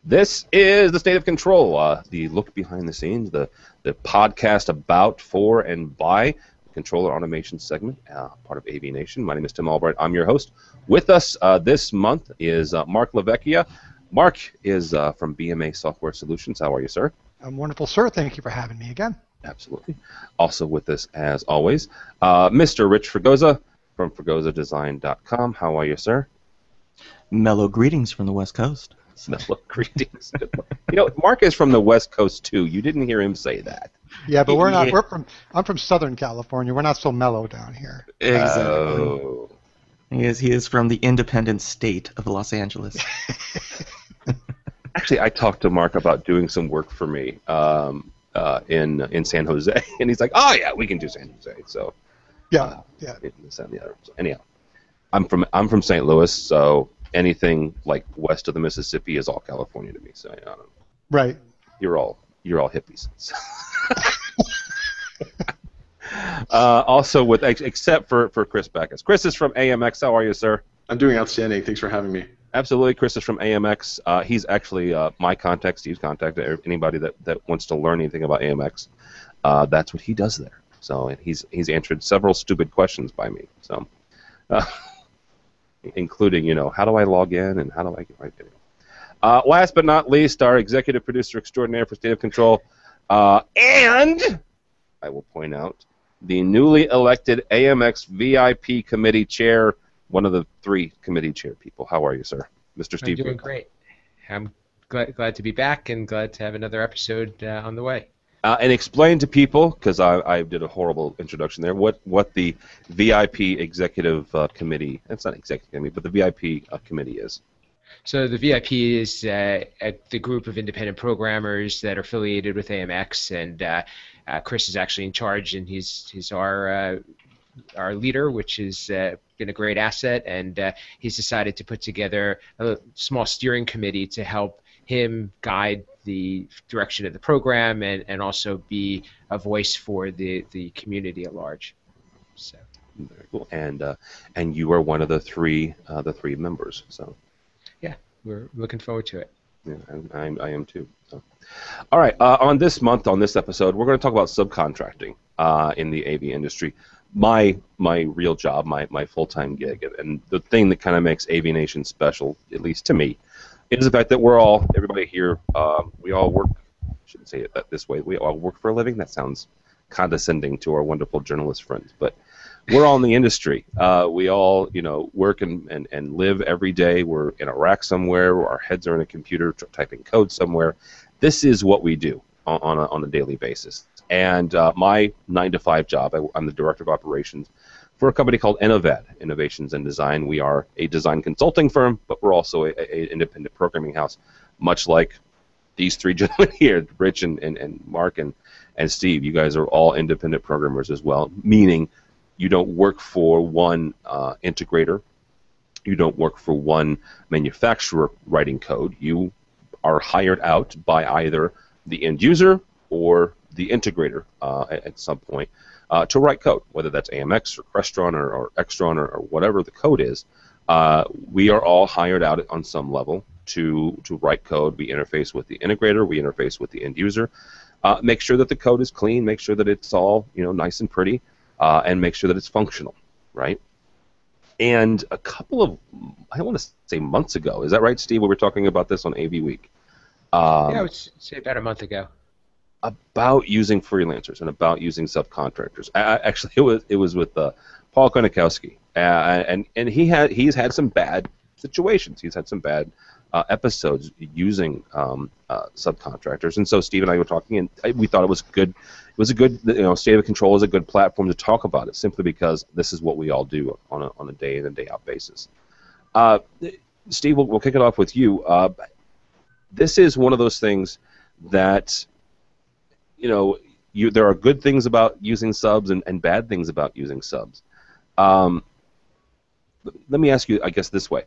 This is the State of Control, the look behind the scenes, the podcast about, for, and by the controller automation segment, part of AV Nation. My name is Tim Albright. I'm your host. With us this month is Mark LaVecchia. Mark is from BMA Software Solutions. How are you, sir? I'm wonderful, sir. Thank you for having me again. Absolutely. Also with us, as always, Mr. Rich Fregosa from FregosaDesign.com. How are you, sir? Mellow greetings from the West Coast. Mellow greetings. Mark is from the West Coast too. You didn't hear him say that. Yeah, but we're not. I'm from Southern California. We're not so mellow down here. Exactly. Oh. He is from the independent state of Los Angeles. Actually, I talked to Mark about doing some work for me in San Jose, and he's like, "Oh yeah, we can do San Jose." So yeah. So anyhow, I'm from St. Louis, so anything like west of the Mississippi is all California to me. So right. You're all hippies. Also, except for Chris Backus. Chris is from AMX. How are you, sir? I'm doing outstanding. Thanks for having me. Absolutely. Chris is from AMX. He's actually my contact, Steve's contact. Anybody that wants to learn anything about AMX, that's what he does there. So, and he's answered several stupid questions by me. So, including, how do I log in and how do I get my video? Last but not least, our executive producer extraordinaire for State of Control, and I will point out, the newly elected AMX VIP committee chair, one of the 3 committee chair people. How are you, sir? Mr. Steve? I'm doing great. I'm glad to be back and glad to have another episode on the way. And explain to people, because I did a horrible introduction there, what the VIP executive committee, it's not executive committee, but the VIP committee is. So the VIP is the group of independent programmers that are affiliated with AMX, and Chris is actually in charge, and he's our leader, which has been a great asset, and he's decided to put together a small steering committee to help him guide the direction of the program and also be a voice for the community at large. So very cool. And you are one of the three members. So yeah, we're looking forward to it. Yeah, I am too. So. All right. On this episode, we're going to talk about subcontracting in the AV industry. My real job, my full-time gig, and the thing that kind of makes AV Nation special, at least to me, is the fact that everybody here, we all work, I shouldn't say it this way, we all work for a living. That sounds condescending to our wonderful journalist friends, but we're all in the industry. We all, work and live every day. We're in a rack somewhere, or our heads are in a computer typing code somewhere. This is what we do on a daily basis. And my 9-to-5 job, I'm the director of operations for a company called Innovad, Innovations and Design. We are a design consulting firm, but we're also an independent programming house, much like these 3 gentlemen here, Rich and Mark and Steve. You guys are all independent programmers as well, meaning you don't work for one integrator. You don't work for one manufacturer writing code. You are hired out by either the end user or the integrator at some point to write code, whether that's AMX or Crestron or Extron or whatever the code is. We are all hired out on some level to write code. We interface with the integrator. We interface with the end user. Make sure that the code is clean. Make sure that it's all nice and pretty, and make sure that it's functional, right? And a couple of, I want to say months ago, is that right, Steve? We were talking about this on AV Week. Yeah, I would say about a month ago. About using freelancers and about using subcontractors. Actually, it was with Paul Konikowski, and he's had some bad situations. He's had some bad episodes using subcontractors, and so Steve and I were talking, and we thought it was good. It was a good, State of Control is a good platform to talk about it, simply because this is what we all do on a day in and day out basis. Steve, we'll kick it off with you. This is one of those things that there are good things about using subs and bad things about using subs. Let me ask you, I guess, this way.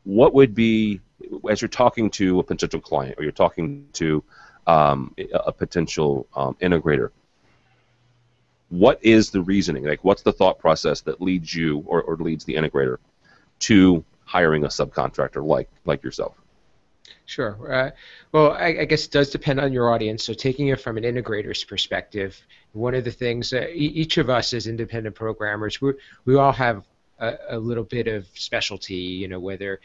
What would be, as you're talking to a potential client or you're talking to a potential integrator, what is the reasoning? Like, what's the thought process that leads you or leads the integrator to hiring a subcontractor like yourself? Sure. Well, I guess it does depend on your audience. So taking it from an integrator's perspective, one of the things each of us as independent programmers, we all have a little bit of specialty. Whether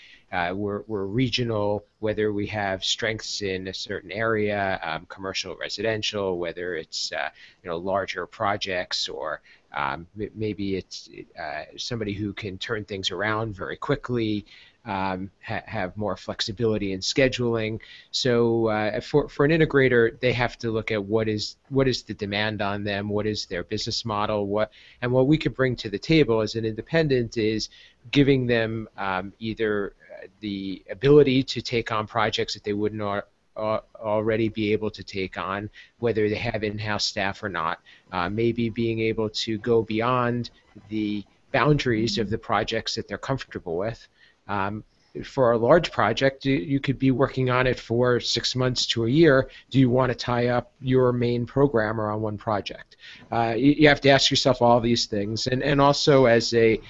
we're regional, whether we have strengths in a certain area, commercial, residential, whether it's larger projects or maybe it's somebody who can turn things around very quickly. Have more flexibility in scheduling. So for an integrator, they have to look at what is the demand on them, what is their business model, what we could bring to the table as an independent is giving them either the ability to take on projects that they wouldn't already be able to take on, whether they have in-house staff or not. Maybe being able to go beyond the boundaries of the projects that they're comfortable with. For a large project, you could be working on it for 6 months to a year. Do you want to tie up your main programmer on one project? You have to ask yourself all these things. And also as a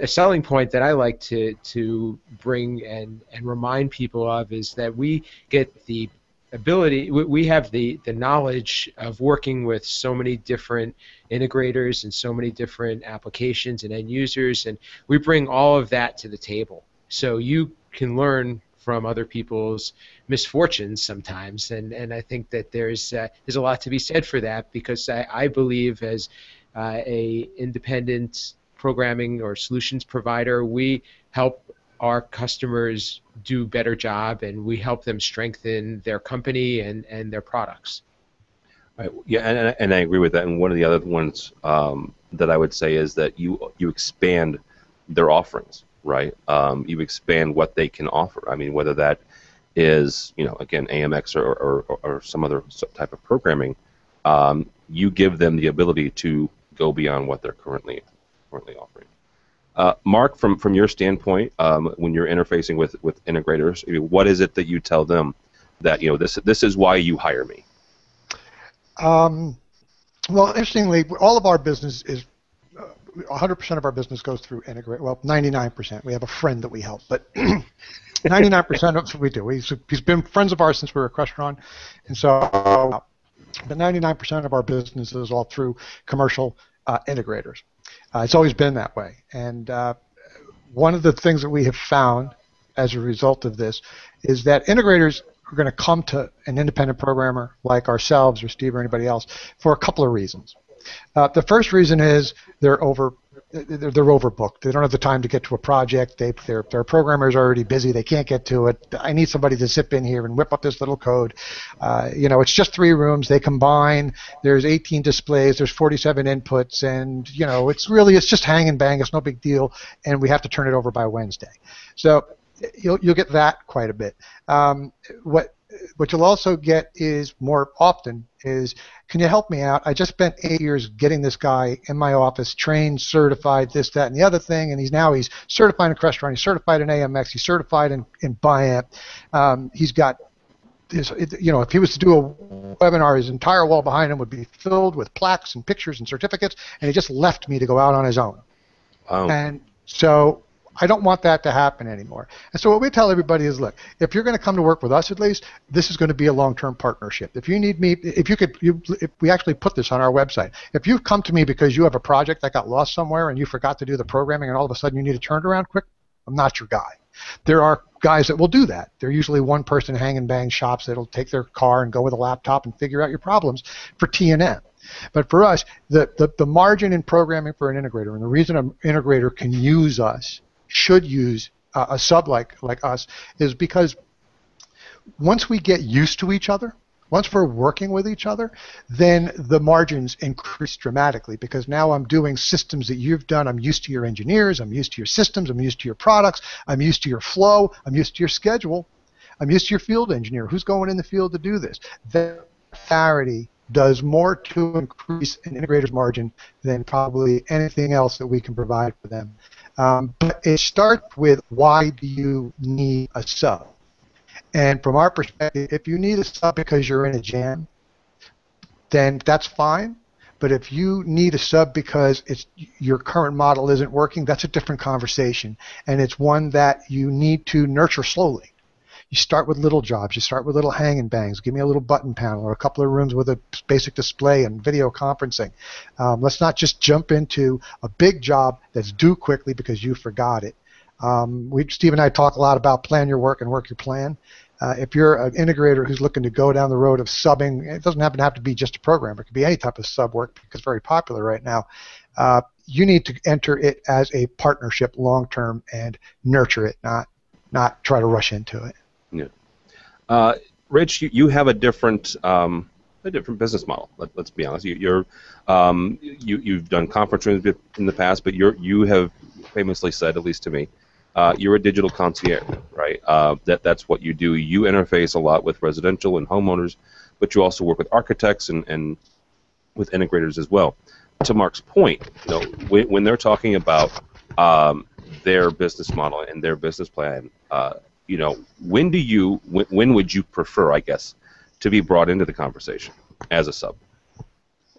selling point that I like to bring and remind people of is that we get the ability, we have the knowledge of working with so many different integrators and so many different applications and end users, and we bring all of that to the table. So you can learn from other people's misfortunes sometimes, and I think that there's a lot to be said for that, because I believe as a independent programming or solutions provider, we help our customers do a better job, and we help them strengthen their company and their products. Right. Yeah, and I agree with that. And one of the other ones that I would say is that you expand their offerings, right? You expand what they can offer. I mean, whether that is, again, AMX or some other type of programming, you give them the ability to go beyond what they're currently offering. Mark, from your standpoint, when you're interfacing with integrators, what is it that you tell them that this is why you hire me? Well, interestingly, all of our business is 100% of our business goes through integrate. Well, 99%. We have a friend that we help, but 99% of what we do. He's been friends of ours since we were a Crestron, and so but 99% of our business is all through commercial integrators. It's always been that way, and one of the things that we have found as a result of this is that integrators are going to come to an independent programmer like ourselves or Steve or anybody else for a couple of reasons. The first reason is they're overbooked. They don't have the time to get to a project. Their programmer's already busy. They can't get to it. I need somebody to zip in here and whip up this little code. It's just 3 rooms. They combine. There's 18 displays. There's 47 inputs, and it's just hang and bang. It's no big deal, and we have to turn it over by Wednesday. So you'll get that quite a bit. What you'll also get is more often is, can you help me out? I just spent 8 years getting this guy in my office, trained, certified, this, that, and the other thing, and he's certified in Crestron, he's certified in AMX, he's certified in Biamp. He's got his, if he was to do a webinar, his entire wall behind him would be filled with plaques and pictures and certificates, and he just left me to go out on his own. Wow. And so I don't want that to happen anymore. And so what we tell everybody is, look, if you're going to come to work with us, at least, this is going to be a long-term partnership. If you need me, if we actually put this on our website. If you come to me because you have a project that got lost somewhere and you forgot to do the programming and all of a sudden you need it turned around quick, I'm not your guy. There are guys that will do that. They're usually one-person hang-and-bang shops that'll take their car and go with a laptop and figure out your problems for T&M. But for us, the margin in programming for an integrator, and the reason an integrator can use us, should use a sub like us, is because once we get used to each other, once we're working with each other, then the margins increase dramatically, because now I'm doing systems that you've done. I'm used to your engineers, I'm used to your systems, I'm used to your products, I'm used to your flow, I'm used to your schedule, I'm used to your field engineer. Who's going in the field to do this? That clarity does more to increase an integrator's margin than probably anything else that we can provide for them. But it starts with, why do you need a sub? And from our perspective, if you need a sub because you're in a jam, then that's fine. But if you need a sub because your current model isn't working, that's a different conversation. And it's one that you need to nurture slowly. You start with little jobs. You start with little hang and bangs. Give me a little button panel or a couple of rooms with a basic display and video conferencing. Let's not just jump into a big job that's due quickly because you forgot it. Steve and I talk a lot about plan your work and work your plan. If you're an integrator who's looking to go down the road of subbing, it doesn't have to be just a programmer. It could be any type of sub work because it's very popular right now. You need to enter it as a partnership long term and nurture it, not try to rush into it. Yeah. Rich, you have a different business model. Let's be honest. You've done conference rooms in the past, but you have famously said, at least to me, you're a digital concierge, right? That's what you do. You interface a lot with residential and homeowners, but you also work with architects and with integrators as well. To Mark's point, when they're talking about their business model and their business plan, when would you prefer, I guess, to be brought into the conversation as a sub?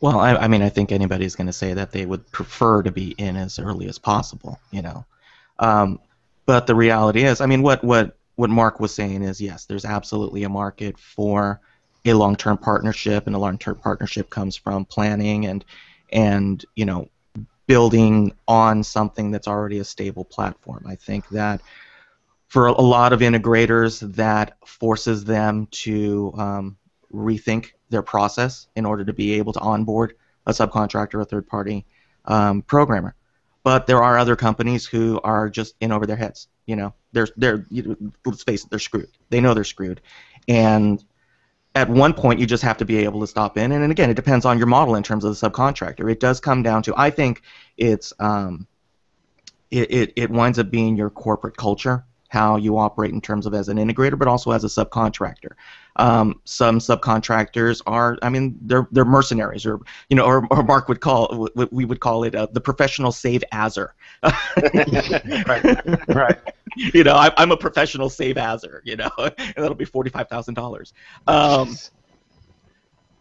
Well, I think anybody's going to say that they would prefer to be in as early as possible, But the reality is, what Mark was saying is, yes, there's absolutely a market for a long-term partnership, and a long-term partnership comes from planning and building on something that's already a stable platform. I think that for a lot of integrators, that forces them to rethink their process in order to be able to onboard a subcontractor or a third-party programmer. But there are other companies who are just in over their heads. Let's face it, they're screwed. They know they're screwed, and at one point you just have to be able to stop in. And again, it depends on your model in terms of the subcontractor. It does come down to, I think, it's it winds up being your corporate culture, how you operate in terms of as an integrator, but also as a subcontractor. Some subcontractors are, they're mercenaries, or Mark would call, we would call it the professional save-aser. Right. I'm a professional save-aser, and that'll be $45,000.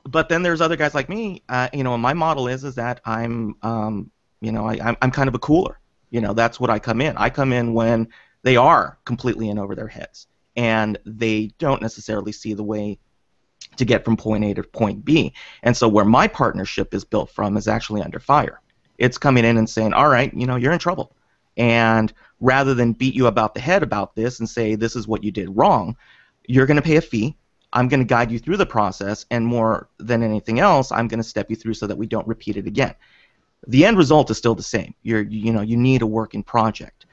But then there's other guys like me, and my model is that I'm kind of a cooler. That's what I come in. I come in when they are completely in over their heads, and they don't necessarily see the way to get from point A to point B. And so where my partnership is built from is actually under fire. It's coming in and saying, all right, you're in trouble. And rather than beat you about the head about this and say this is what you did wrong, you're going to pay a fee. I'm going to guide you through the process, and more than anything else, I'm going to step you through so that we don't repeat it again. The end result is still the same. You need a working project.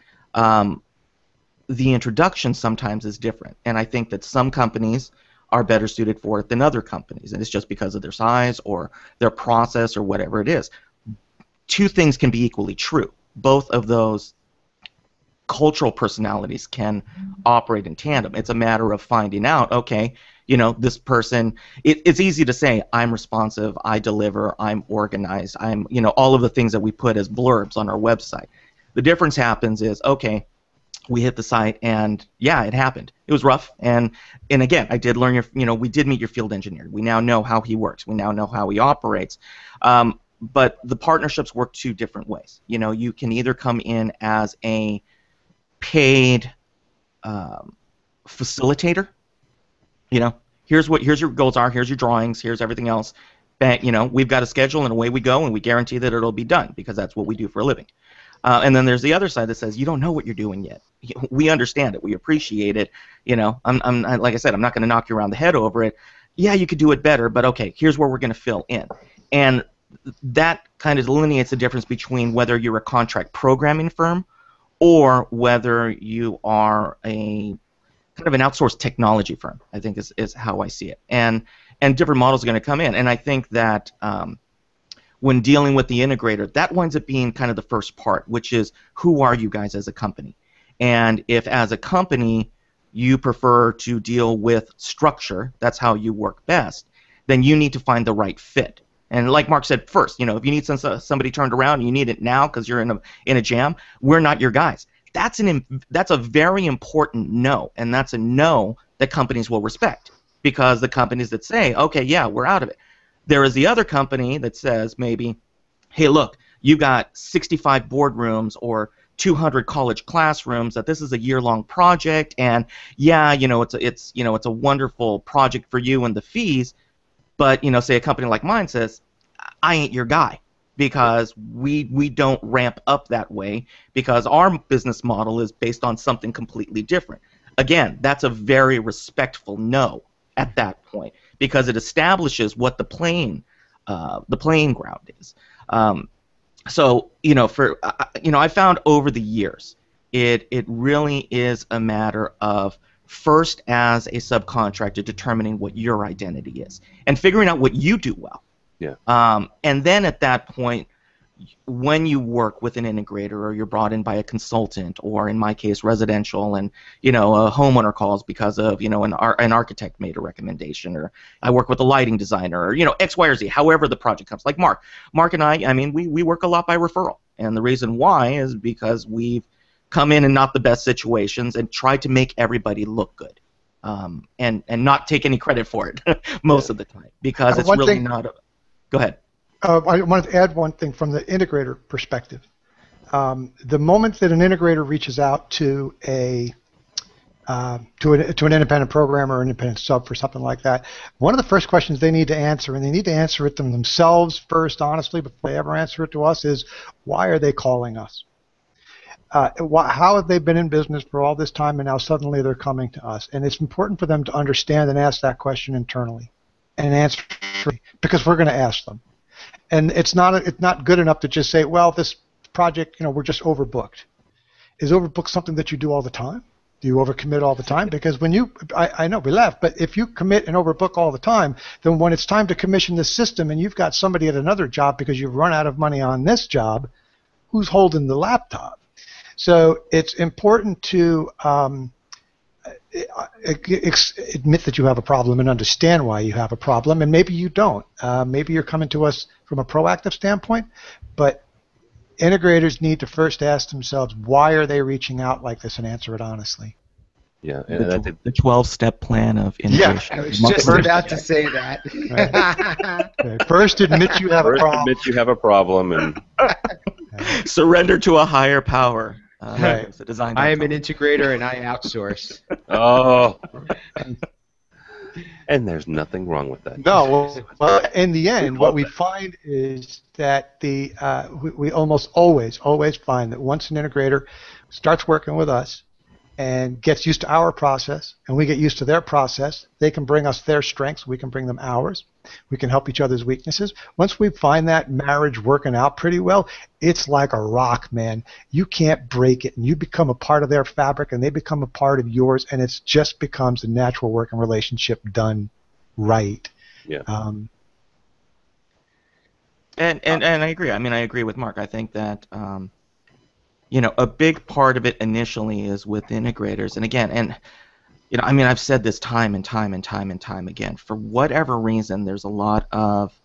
The introduction sometimes is different, and I think that some companies are better suited for it than other companies, and it's just because of their size or their process or whatever it is. Two things can be equally true. Both of those cultural personalities can operate in tandem. It's a matter of finding out, okay, this person, it's easy to say, I'm responsive, I deliver, I'm organized, I'm, all of the things that we put as blurbs on our website. The difference happens is, okay, we hit the site, and yeah, it happened. It was rough, and again, I did learn we did meet your field engineer. We now know how he works. We now know how he operates. But the partnerships work two different ways. You can either come in as a paid facilitator. Here's your goals are. Here's your drawings. Here's everything else. We've got a schedule, and away we go, and we guarantee that it'll be done because that's what we do for a living. And then there's the other side that says you don't know what you're doing yet. We understand it. We appreciate it. I'm like I said, I'm not going to knock you around the head over it. Yeah, you could do it better, but okay, here's where we're going to fill in. And that kind of delineates the difference between whether you're a contract programming firm or whether you are a kind of an outsourced technology firm, I think is how I see it. And different models are going to come in. And I think that when dealing with the integrator, that winds up being kind of the first part, which is who are you guys as a company? And if as a company you prefer to deal with structure, that's how you work best, then you need to find the right fit. And like Mark said first, if you need somebody turned around and you need it now because you're in a jam, we're not your guys. That's a very important no, and that's a no that companies will respect, because the companies that say, okay, yeah, we're out of it. There is the other company that says maybe, hey, look, you got 65 boardrooms or 200 college classrooms, that this is a year-long project, and yeah, it's a wonderful project for you and the fees, but say a company like mine says, I ain't your guy, because we don't ramp up that way, because our business model is based on something completely different. Again, that's a very respectful no at that point, because it establishes what the playing ground is. So I found over the years, it really is a matter of first, as a subcontractor, determining what your identity is and figuring out what you do well. Yeah. And then at that point, when you work with an integrator, or you're brought in by a consultant, or in my case residential, and a homeowner calls because of an architect made a recommendation, or I work with a lighting designer, or X, Y, or Z, however the project comes. Like Mark and I mean we work a lot by referral, and the reason why is because we've come in not the best situations and tried to make everybody look good, and not take any credit for it most of the time, because it's really not a... Go ahead. I wanted to add one thing from the integrator perspective. The moment that an integrator reaches out to an independent programmer or independent sub for something like that, one of the first questions they need to answer, and they need to answer it themselves first, honestly, before they ever answer it to us, is why are they calling us? How have they been in business for all this time, and now suddenly they're coming to us? And it's important for them to understand and ask that question internally, and answer, because we're going to ask them. And it's not good enough to just say, well, this project, we're just overbooked. Is overbooked something that you do all the time? Do you overcommit all the time? Because when I know we laugh, but if you commit and overbook all the time, then when it's time to commission this system and you've got somebody at another job because you've run out of money on this job, who's holding the laptop? So it's important to admit that you have a problem and understand why you have a problem, and maybe you don't. Maybe you're coming to us from a proactive standpoint, but integrators need to first ask themselves, why are they reaching out like this, and answer it honestly. Yeah, and the 12-step plan of integration. Yeah, I was just about to say that. Right. Okay. First, admit you have a problem. Admit you have a problem, and surrender to a higher power. Right. I am an integrator, and I outsource. Oh. And there's nothing wrong with that. No, well, in the end, what we find is that we almost always find that once an integrator starts working with us and gets used to our process, and we get used to their process, they can bring us their strengths, we can bring them ours, we can help each other's weaknesses. Once we find that marriage working out pretty well, it's like a rock, man. You can't break it, and you become a part of their fabric, and they become a part of yours, and it just becomes a natural working relationship done right. Yeah. And I agree. I mean, I agree with Mark. I think that a big part of it initially is with integrators, and again, I've said this time and time again. For whatever reason, there's a lot of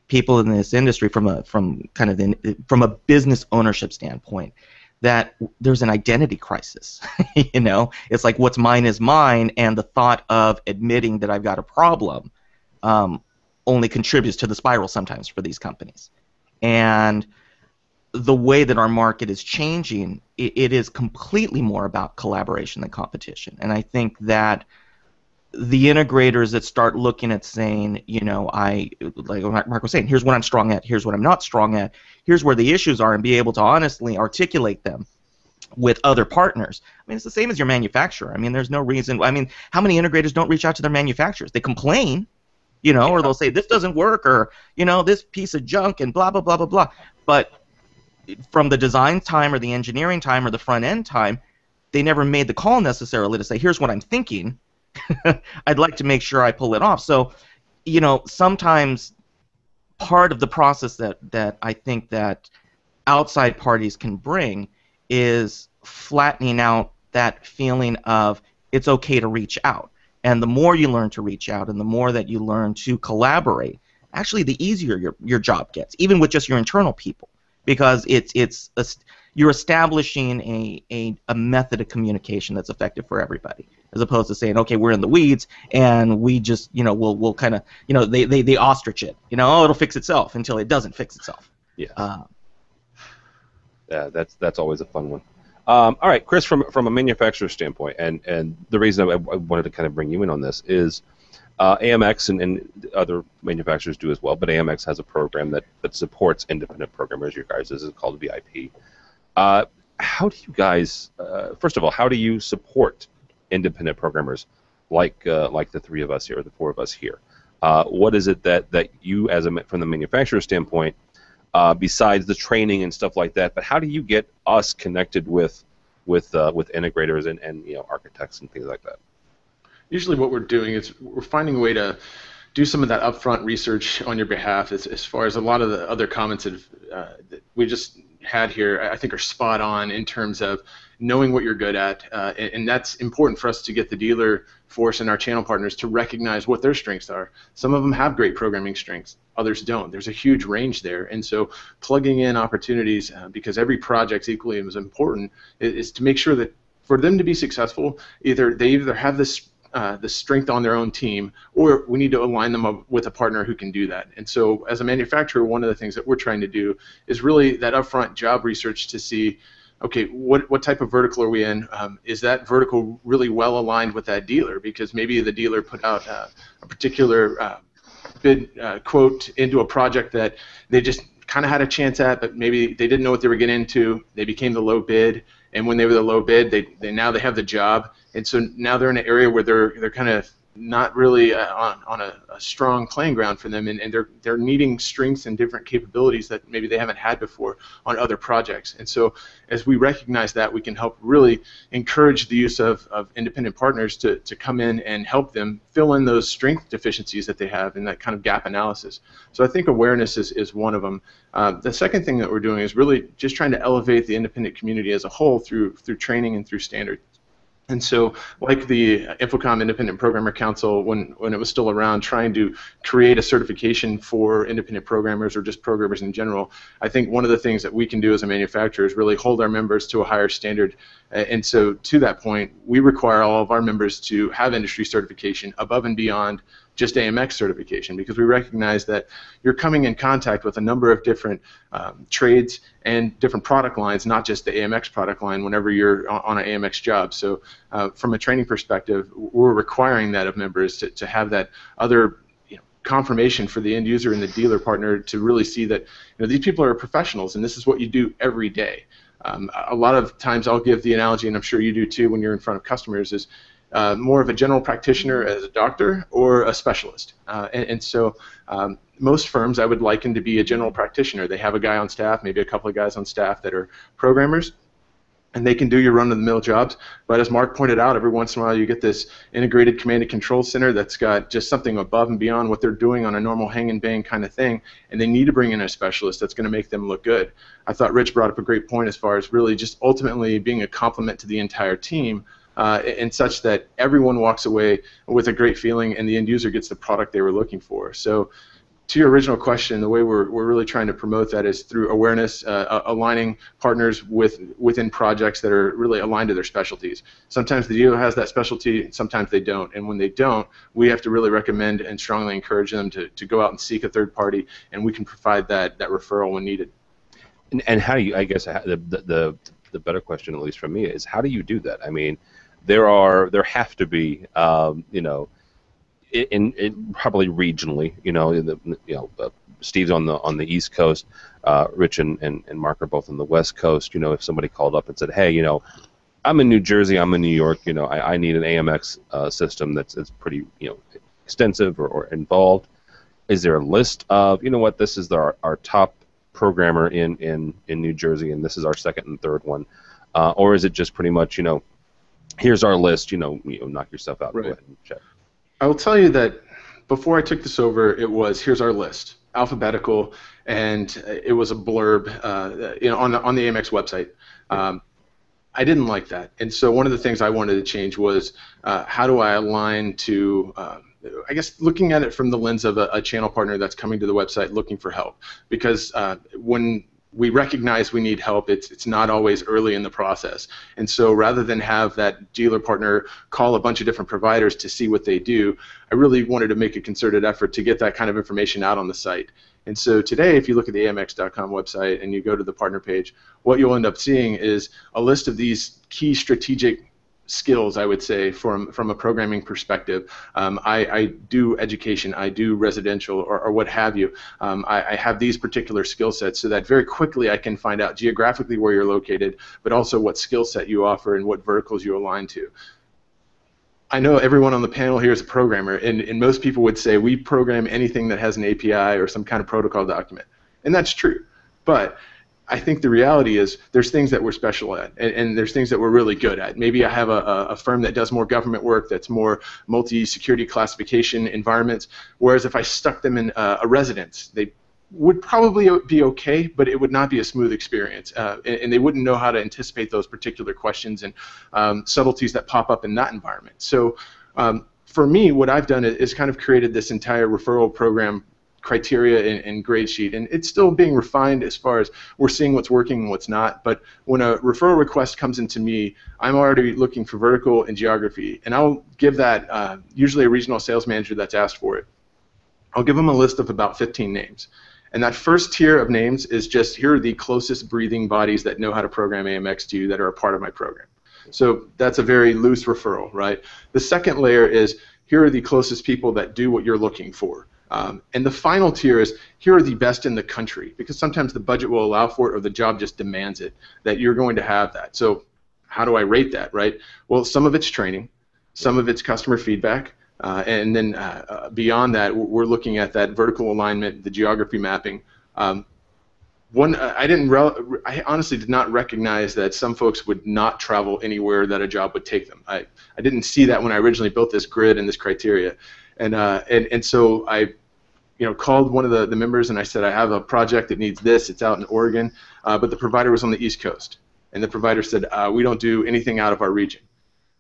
people in this industry from a business ownership standpoint that there's an identity crisis. It's like what's mine is mine, and the thought of admitting that I've got a problem only contributes to the spiral sometimes for these companies. And the way that our market is changing, it is completely more about collaboration than competition. And I think that the integrators that start looking at saying, like Mark was saying, here's what I'm strong at, here's what I'm not strong at, here's where the issues are, and be able to honestly articulate them with other partners. I mean, it's the same as your manufacturer. I mean, there's no reason. I mean, how many integrators don't reach out to their manufacturers? They complain, or they'll say this doesn't work, or this piece of junk, and blah blah blah blah blah. But from the design time or the engineering time or the front end time, they never made the call necessarily to say, here's what I'm thinking. I'd like to make sure I pull it off. So, sometimes part of the process that I think that outside parties can bring is flattening out that feeling of it's okay to reach out. And the more you learn to reach out and the more that you learn to collaborate, actually the easier your job gets, even with just your internal people. Because you're establishing a method of communication that's effective for everybody, as opposed to saying, okay, we're in the weeds and we just we'll kind of they ostrich it, it'll fix itself until it doesn't fix itself. Yeah. Yeah, that's always a fun one. All right, Chris, from a manufacturer standpoint, and the reason I wanted to kind of bring you in on this is AMX and other manufacturers do as well, but AMX has a program that supports independent programmers. Your guys' is called VIP. How do you guys, first of all, how do you support independent programmers like the three of us here, or the four of us here? What is it that you, from the manufacturer standpoint, besides the training and stuff like that, but how do you get us connected with integrators and architects and things like that? Usually what we're doing is we're finding a way to do some of that upfront research on your behalf. As far as a lot of the other comments that we just had here, I think are spot on in terms of knowing what you're good at, and that's important for us to get the dealer force and our channel partners to recognize what their strengths are. Some of them have great programming strengths, others don't. There's a huge range there, and so plugging in opportunities, because every project's equally as important, is to make sure that for them to be successful, they either have this the strength on their own team, or we need to align them up with a partner who can do that. And so as a manufacturer, one of the things that we're trying to do is really that upfront job research to see, okay, what type of vertical are we in? Is that vertical really well aligned with that dealer? Because maybe the dealer put out a particular bid quote into a project that they just kind of had a chance at, but maybe they didn't know what they were getting into. They became the low bid, and when they were the low bid, they now have the job, and so now they're in an area where they're kind of not really on a strong playing ground for them, and they're needing strengths and different capabilities that maybe they haven't had before on other projects. And so as we recognize that, we can help really encourage the use of independent partners to come in and help them fill in those strength deficiencies that they have in that kind of gap analysis. So I think awareness is one of them. The second thing that we're doing is really just trying to elevate the independent community as a whole through training and through standards. And so, like the Infocom Independent Programmer Council, when it was still around, trying to create a certification for independent programmers or just programmers in general, I think one of the things that we can do as a manufacturer is really hold our members to a higher standard. And so, to that point, we require all of our members to have industry certification above and beyond just AMX certification, because we recognize that you're coming in contact with a number of different trades and different product lines, not just the AMX product line whenever you're on an AMX job. So from a training perspective, we're requiring that of members to have that other confirmation for the end user and the dealer partner to really see that these people are professionals and this is what you do every day. A lot of times I'll give the analogy, and I'm sure you do too when you're in front of customers, is more of a general practitioner as a doctor or a specialist. And so most firms I would liken to be a general practitioner. They have a guy on staff, maybe a couple of guys on staff that are programmers, and they can do your run-of-the-mill jobs. But as Mark pointed out, every once in a while you get this integrated command and control center that's got just something above and beyond what they're doing on a normal hang and bang kind of thing, and they need to bring in a specialist that's going to make them look good. I thought Rich brought up a great point as far as really just ultimately being a complement to the entire team, and such that everyone walks away with a great feeling and the end user gets the product they were looking for. So to your original question, the way we're really trying to promote that is through awareness, aligning partners within projects that are really aligned to their specialties. Sometimes the dealer has that specialty, sometimes they don't, and when they don't, we have to really recommend and strongly encourage them to go out and seek a third party, and we can provide that referral when needed. And how do you, I guess the better question, at least from me, is how do you do that? I mean, there have to be, in probably regionally, Steve's on the East Coast, Rich and Mark are both on the West Coast. If somebody called up and said, hey, I'm in New Jersey, I'm in New York, I need an AMX system that's pretty, extensive or involved. Is there a list of, this is our top programmer in New Jersey, and this is our second and third one, or is it just pretty much, here's our list, knock yourself out, right. Go ahead and check. I will tell you that before I took this over, it was here's our list, alphabetical, and it was a blurb, on the AMX website. I didn't like that, and so one of the things I wanted to change was how do I align to, I guess, looking at it from the lens of a channel partner that's coming to the website looking for help, because when we recognize we need help. It's not always early in the process. And so rather than have that dealer partner call a bunch of different providers to see what they do, I really wanted to make a concerted effort to get that kind of information out on the site. And so today, if you look at the AMX.com website and you go to the partner page, what you'll end up seeing is a list of these key strategic skills, I would say, from a programming perspective. I do education, I do residential, or what have you. I have these particular skill sets so that very quickly I can find out geographically where you're located, but also what skill set you offer and what verticals you align to. I know everyone on the panel here is a programmer, and most people would say we program anything that has an API or some kind of protocol document. And that's true. But I think the reality is there's things that we're special at, and there's things that we're really good at. Maybe I have a firm that does more government work, that's more multi-security classification environments, whereas if I stuck them in a residence, they would probably be okay, but it would not be a smooth experience, and they wouldn't know how to anticipate those particular questions and subtleties that pop up in that environment. So for me, what I've done is kind of created this entire referral program criteria and grade sheet, and it's still being refined as far as we're seeing what's working and what's not. But when a referral request comes into me, I'm already looking for vertical and geography, and I'll give that usually a regional sales manager that's asked for it. I'll give them a list of about 15 names. And that first tier of names is just, here are the closest breathing bodies that know how to program AMX to you that are a part of my program. So that's a very loose referral, right? The second layer is, here are the closest people that do what you're looking for. And the final tier is, here are the best in the country, because sometimes the budget will allow for it or the job just demands it, that you're going to have that. So how do I rate that, right? Well, some of it's training, some of it's customer feedback, and then beyond that, we're looking at that vertical alignment, the geography mapping. I honestly did not recognize that some folks would not travel anywhere that a job would take them. I didn't see that when I originally built this grid and this criteria, and so I called one of the members and I said, I have a project that needs this. It's out in Oregon, but the provider was on the East Coast, and the provider said, we don't do anything out of our region.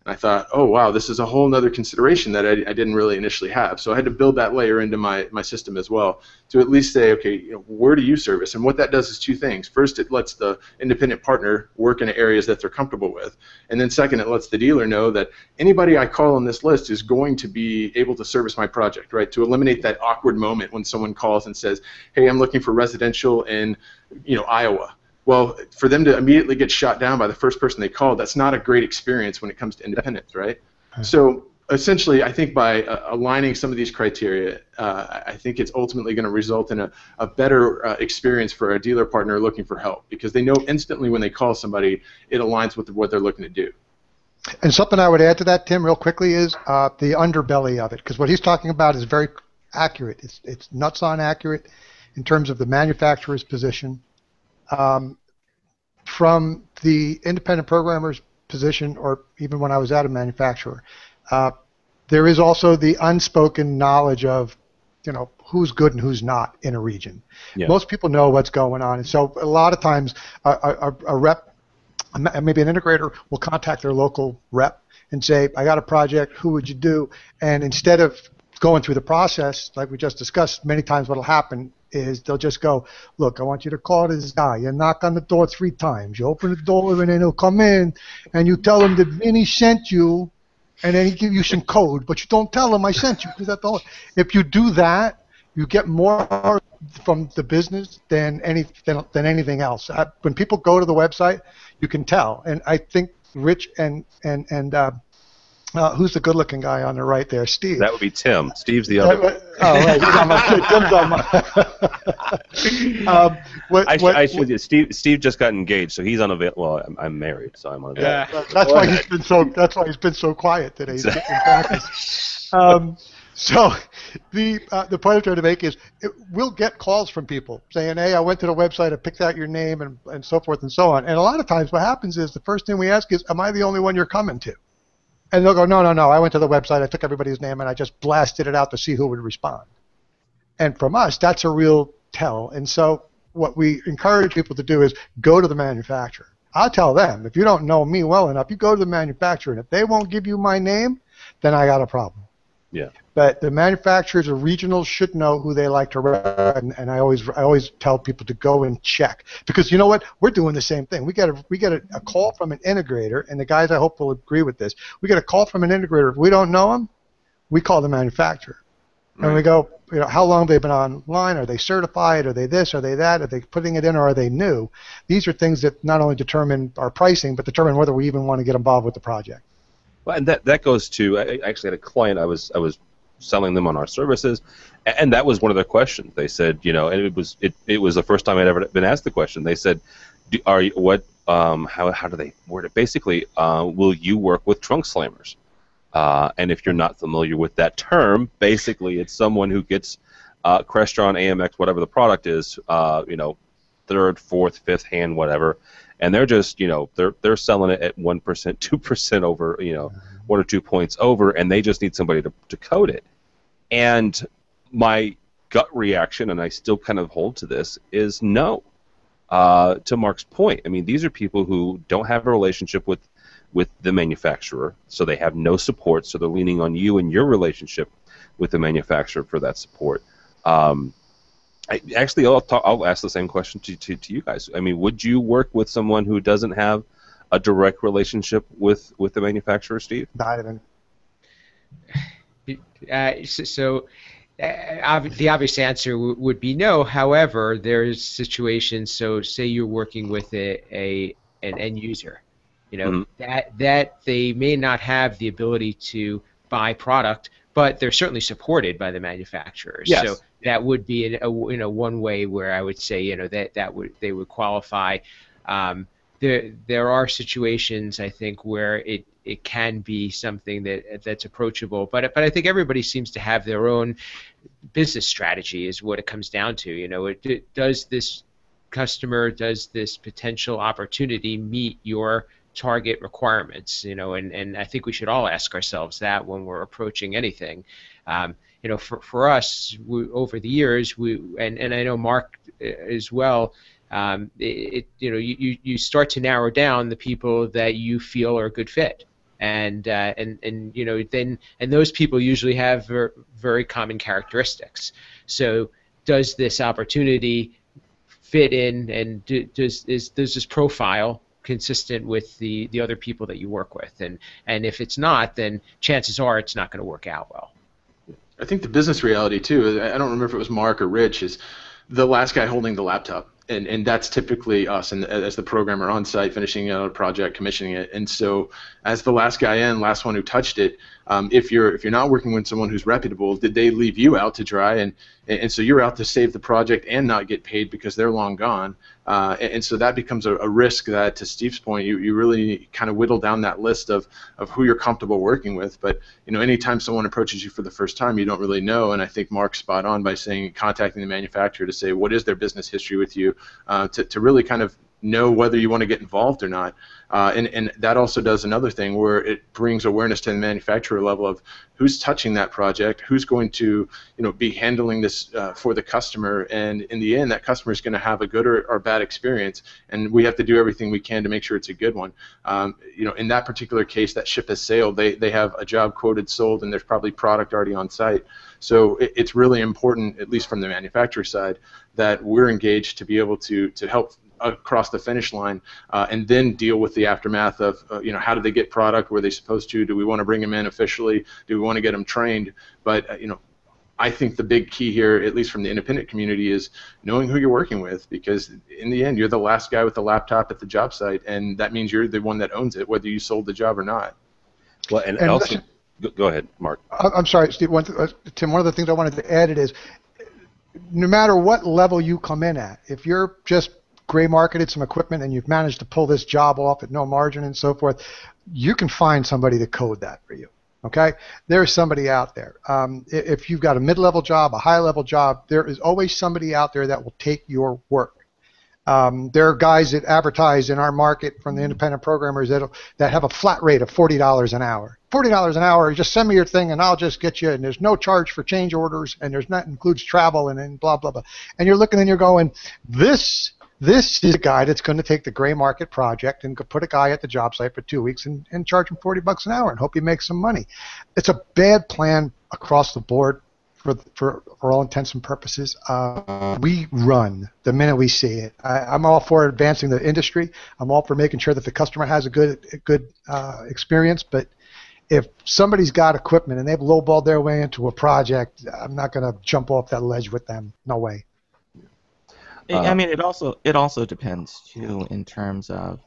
And I thought, oh wow, this is a whole other consideration that I didn't really initially have. So I had to build that layer into my system as well to at least say, okay, where do you service? And what that does is two things. First, it lets the independent partner work in areas that they're comfortable with. And then second, it lets the dealer know that anybody I call on this list is going to be able to service my project, right? To eliminate that awkward moment when someone calls and says, hey, I'm looking for residential in Iowa. Well, for them to immediately get shot down by the first person they called, that's not a great experience when it comes to independence, right? So essentially, I think by aligning some of these criteria, I think it's ultimately going to result in a better experience for a dealer partner looking for help, because they know instantly when they call somebody, it aligns with what they're looking to do. And something I would add to that, Tim, real quickly, is the underbelly of it, because what he's talking about is very accurate. It's nuts on accurate in terms of the manufacturer's position. From the independent programmer's position, or even when I was at a manufacturer, there is also the unspoken knowledge of, who's good and who's not in a region. Yeah. Most people know what's going on, and so a lot of times a rep, maybe an integrator, will contact their local rep and say, I got a project, who would you do? And instead of going through the process, like we just discussed, many times what will happen is they'll just go, look, I want you to call this guy. You knock on the door 3 times. You open the door, and then he'll come in, and you tell him that Vinny sent you, and then he give you some code, but you don't tell him I sent you, because if you do that, you get more from the business than anything else. When people go to the website, you can tell, and I think Rich and who's the good-looking guy on the right there? Steve. That would be Tim. Steve's the other one. Oh, right. Tim's on my. I should. Steve just got engaged, so he's unavailable. Well, I'm married, so I'm unavailable. Yeah. That's why he's been so quiet today. He's getting practice. So the point I'm trying to make is, we'll get calls from people saying, hey, I went to the website, I picked out your name, and so forth and so on. And a lot of times what happens is the first thing we ask is, am I the only one you're coming to? And they'll go, no, I went to the website, I took everybody's name, and I just blasted it out to see who would respond. And from us, that's a real tell. And so what we encourage people to do is go to the manufacturer. I'll tell them, if you don't know me well enough, you go to the manufacturer, and if they won't give you my name, then I got a problem. Yeah. But the manufacturers or regionals should know who they like to rep, and I always tell people to go and check, because you know what, we're doing the same thing. We get a call from an integrator, and the guys I hope will agree with this. We get a call from an integrator. If we don't know them, we call the manufacturer, and we go, how long have they been online? Are they certified? Are they this? Are they that? Are they putting it in, or are they new? These are things that not only determine our pricing, but determine whether we even want to get involved with the project. Well, and that goes to, I actually had a client, I was selling them on our services, and that was one of their questions. They said, and it was the first time I'd ever been asked the question. They said, how do they word it? Basically, will you work with trunk slammers? And if you're not familiar with that term, basically it's someone who gets Crestron, AMX, whatever the product is, third, fourth, fifth hand, whatever, and they're just, they're selling it at 1%, 2% over, 1 or 2 points over, and they just need somebody to code it. And my gut reaction, and I still kind of hold to this, is no. To Mark's point, I mean, these are people who don't have a relationship with the manufacturer, so they have no support, so they're leaning on you and your relationship with the manufacturer for that support. I'll ask the same question to you guys. I mean, would you work with someone who doesn't have a direct relationship with the manufacturer, Steve? Not even. The obvious answer would be no. However, there's situations. So, say you're working with an end user, that they may not have the ability to buy product, but they're certainly supported by the manufacturers. Yes. So that would be one way where I would say they would qualify. There are situations, I think, where it can be something that's approachable, but I think everybody seems to have their own business strategy is what it comes down to. Does this customer, does this potential opportunity meet your target requirements? And I think we should all ask ourselves that when we're approaching anything. For us, over the years, and I know Mark as well. You start to narrow down the people that you feel are a good fit, and those people usually have very common characteristics. So does this opportunity fit in, and does this profile consistent with the other people that you work with? And if it's not, then chances are it's not going to work out well. I think the business reality too, I don't remember if it was Mark or Rich, is the last guy holding the laptop. And that's typically us, and as the programmer on site finishing out a project, commissioning it. And so, as the last guy in, last one who touched it, if you're not working with someone who's reputable, did they leave you out to dry? And so you're out to save the project and not get paid because they're long gone. And so that becomes a risk that, to Steve's point, you really kind of whittle down that list of who you're comfortable working with. But anytime someone approaches you for the first time, you don't really know. And I think Mark's spot on by saying contacting the manufacturer to say what is their business history with you, to really kind of know whether you want to get involved or not. And that also does another thing where it brings awareness to the manufacturer level of who's touching that project, who's going to be handling this for the customer, and in the end that customer is going to have a good or bad experience, and we have to do everything we can to make sure it's a good one. In that particular case, that ship has sailed. They have a job quoted, sold, and there's probably product already on site. So it's really important, at least from the manufacturer side, that we're engaged to be able to help across the finish line, and then deal with the aftermath of how did they get product, were they supposed to, do we want to bring them in officially, do we want to get them trained. But I think the big key here, at least from the independent community, is knowing who you're working with, because in the end you're the last guy with the laptop at the job site, and that means you're the one that owns it, whether you sold the job or not. Well, and also, go ahead, Mark. I'm sorry, Steve. Tim, one of the things I wanted to add is, no matter what level you come in at, if you're just gray marketed some equipment and you've managed to pull this job off at no margin and so forth, you can find somebody to code that for you. Okay? There's somebody out there. If you've got a mid-level job, a high-level job, there is always somebody out there that will take your work. There are guys that advertise in our market from the independent programmers that have a flat rate of $40 an hour. $40 an hour, just send me your thing and I'll just get you, and there's no charge for change orders, and there's not includes travel and blah, blah, blah. And you're looking and you're going, this is a guy that's going to take the gray market project and put a guy at the job site for 2 weeks and charge him $40 an hour and hope he makes some money. It's a bad plan across the board, for all intents and purposes, we run the minute we see it. I'm all for advancing the industry. I'm all for making sure that the customer has a good experience. But if somebody's got equipment and they've lowballed their way into a project, I'm not going to jump off that ledge with them. No way. I mean, it also depends too in terms of,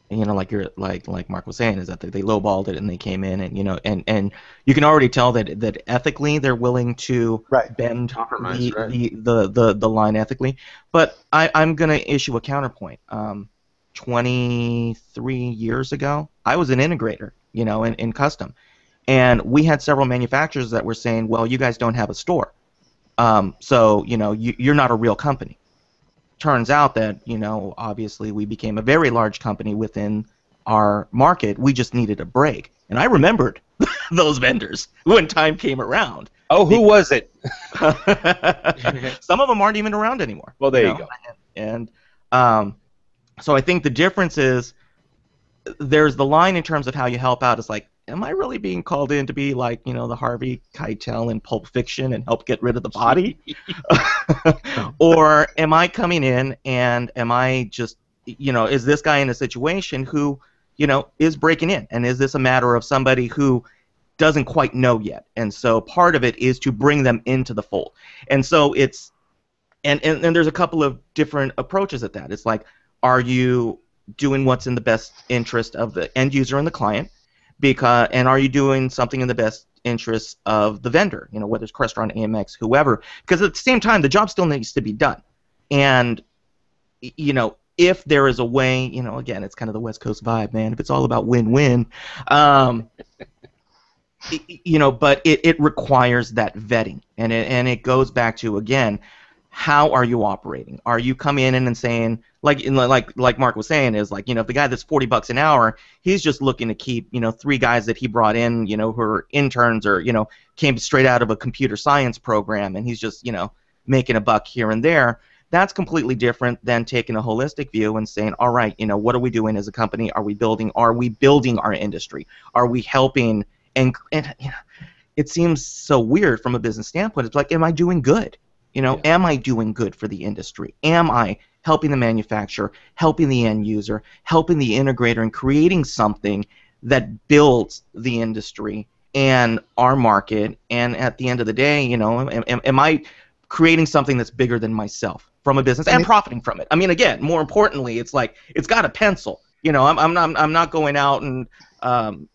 like Mark was saying, is that they lowballed it and they came in and you can already tell that ethically they're willing to bend the line ethically. But I'm gonna issue a counterpoint. 23 years ago, I was an integrator, in custom, and we had several manufacturers that were saying, well, you guys don't have a store, so you're not a real company. Turns out that, obviously we became a very large company within our market. We just needed a break. And I remembered those vendors when time came around. Oh, who was it? Some of them aren't even around anymore. Well, there you go. And so I think the difference is there's the line in terms of how you help out. It's like, am I really being called in to be like, the Harvey Keitel in Pulp Fiction and help get rid of the body? Or am I coming in and am I just, is this guy in a situation who, is breaking in? And is this a matter of somebody who doesn't quite know yet? And so part of it is to bring them into the fold. And so it's, and there's a couple of different approaches at that. It's like, are you doing what's in the best interest of the end user and the client? And are you doing something in the best interest of the vendor, whether it's Crestron, AMX, whoever? Because at the same time, the job still needs to be done. And, if there is a way, again, it's kind of the West Coast vibe, man. If it's all about win-win, but it requires that vetting. And it goes back to, again, how are you operating? Are you coming in and saying, like Mark was saying, is like, if the guy that's $40 an hour, he's just looking to keep, 3 guys that he brought in, who are interns or, came straight out of a computer science program, and he's just, making a buck here and there. That's completely different than taking a holistic view and saying, all right, what are we doing as a company? Are we building our industry? Are we helping? And it seems so weird from a business standpoint. It's like, am I doing good? Am I doing good for the industry? Am I helping the manufacturer, helping the end user, helping the integrator, and creating something that builds the industry and our market? And at the end of the day, am I creating something that's bigger than myself from a business and profiting from it? I mean, again, more importantly, it's like it's got a pencil. I'm not going out and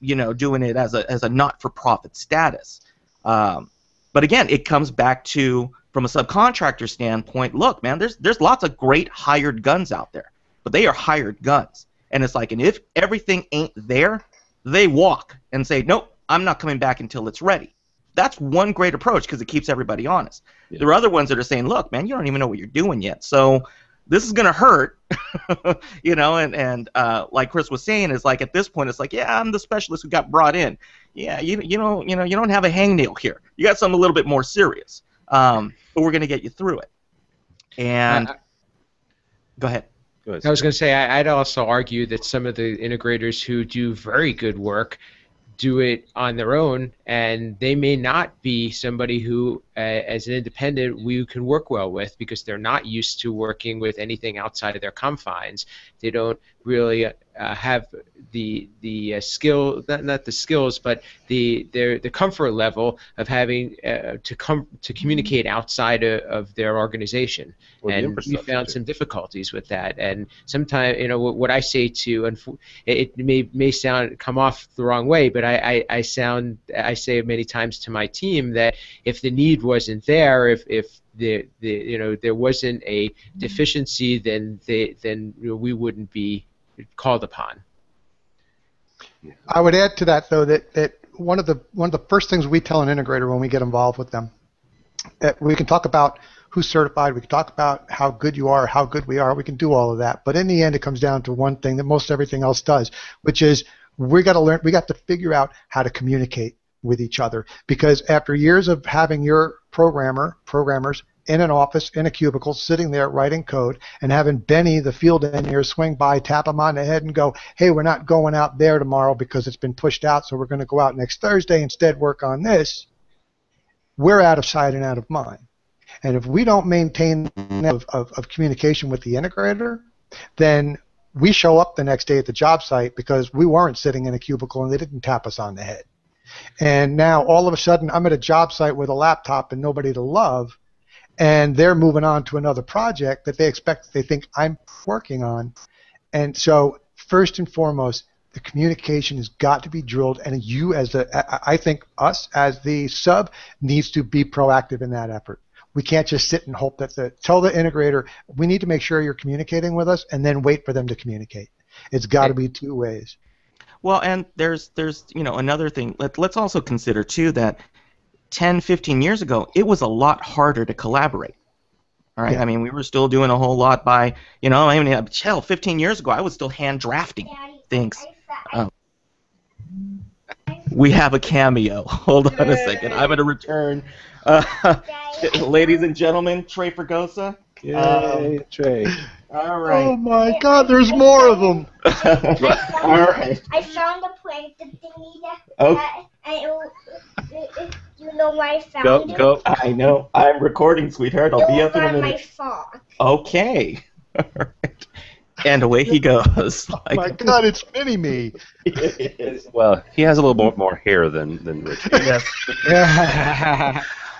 doing it as a not-for-profit status. But again, it comes back to, from a subcontractor standpoint, look, man, there's lots of great hired guns out there, but they are hired guns. And it's like, and if everything ain't there, they walk and say, nope, I'm not coming back until it's ready. That's one great approach because it keeps everybody honest. Yeah. There are other ones that are saying, look, man, you don't even know what you're doing yet, so this is going to hurt, and like Chris was saying, is like at this point, it's like, yeah, I'm the specialist who got brought in. Yeah, you don't have a hangnail here. You got something a little bit more serious. But we're going to get you through it. And go ahead. I was going to say, I'd also argue that some of the integrators who do very good work do it on their own, and they may not be somebody who, as an independent, we can work well with because they're not used to working with anything outside of their confines. They don't really have the skill, not the skills, but the comfort level of having to communicate outside of their organization. And we found some difficulties with that. And sometimes, what I say to, it may come off the wrong way, but I say many times to my team that if the need wasn't there, if there wasn't a deficiency, then we wouldn't be called upon. I would add to that, though, that one of the first things we tell an integrator when we get involved with them, that we can talk about who's certified, we can talk about how good you are, how good we are, we can do all of that, but in the end it comes down to one thing that most everything else does, which is we got to figure out how to communicate with each other, because after years of having your programmers in an office, in a cubicle, sitting there writing code, and having Benny, the field engineer, swing by, tap him on the head and go, hey, we're not going out there tomorrow because it's been pushed out, so we're going to go out next Thursday, instead work on this. we're out of sight and out of mind. And if we don't maintain of communication with the integrator, then we show up the next day at the job site because we weren't sitting in a cubicle and they didn't tap us on the head. And now all of a sudden I'm at a job site with a laptop and nobody to love, and they're moving on to another project that they think I'm working on. And so first and foremost, the communication has got to be drilled, and you I think us as the sub needs to be proactive in that effort. We can't just sit and hope that tell the integrator, we need to make sure you're communicating with us, and then wait for them to communicate. It's got to be two ways. Well, and there's another thing. Let's also consider too that 10, 15 years ago, it was a lot harder to collaborate. All right. Yeah. I mean, we were still doing a whole lot by, I mean, hell, 15 years ago, I was still hand drafting things. We have a cameo. Hold on a second. I'm going to return. Ladies and gentlemen, Trey Fregosa. Yay, Trey. All right. Oh, my God, there's more of them. All right. I found the plankton thingy. Okay. You know where I found it? Go. I know. I'm recording, sweetheart. I'll be up in a minute. My phone. Okay. All right. And away he goes. Oh my God, it's Mini-Me. Well, he has a little more hair than Rich. Yes.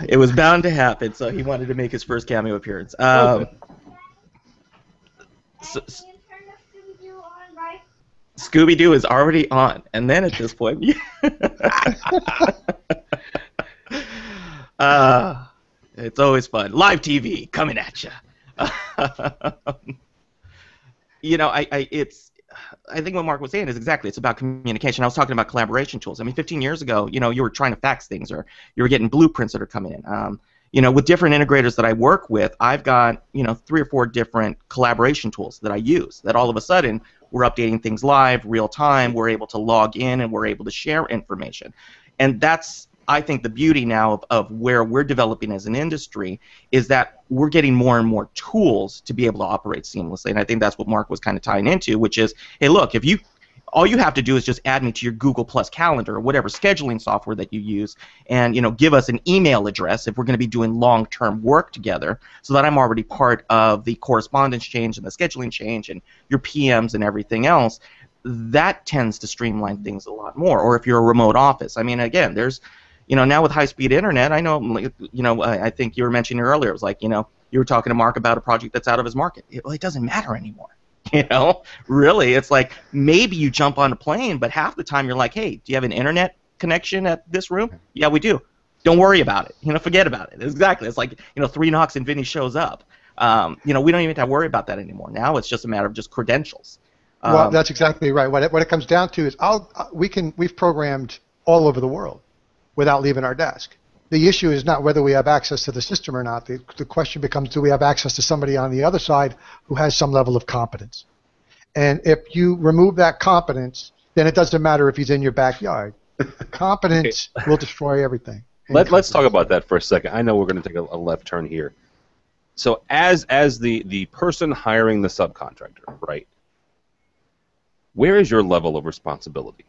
It was bound to happen, so he wanted to make his first cameo appearance. Scooby-Doo is already on, and then at this point, it's always fun. Live TV coming at you. I think what Mark was saying is exactly, it's about communication. I was talking about collaboration tools. I mean, 15 years ago, you were trying to fax things, or you were getting blueprints that are coming in. With different integrators that I work with, I've got, 3 or 4 different collaboration tools that I use that all of a sudden we're updating things live, real time, we're able to log in, and we're able to share information. And that's, I think, the beauty now of where we're developing as an industry is that we're getting more and more tools to be able to operate seamlessly. And I think that's what Mark was kind of tying into, which is, hey, look, all you have to do is just add me to your Google Plus Calendar or whatever scheduling software that you use, and give us an email address if we're going to be doing long-term work together, so that I'm already part of the correspondence change and the scheduling change and your PMs and everything else. That tends to streamline things a lot more. Or if you're a remote office, I mean, again, there's now with high-speed internet, I know, I think you were mentioning earlier, it was like, you were talking to Mark about a project that's out of his market. It doesn't matter anymore. Really, it's like maybe you jump on a plane, but half the time you're like, hey, do you have an internet connection at this room? Yeah, we do. Don't worry about it. Forget about it. Exactly. It's like, 3 knocks and Vinny shows up. We don't even have to worry about that anymore. Now it's just a matter of just credentials. Well, that's exactly right. What it comes down to is we've programmed all over the world without leaving our desk. The issue is not whether we have access to the system or not. The question becomes, do we have access to somebody on the other side who has some level of competence? And if you remove that competence, then it doesn't matter if he's in your backyard. Competence will destroy everything. Let's talk about that for a second. I know we're going to take a left turn here. So as the person hiring the subcontractor, right, where is your level of responsibility?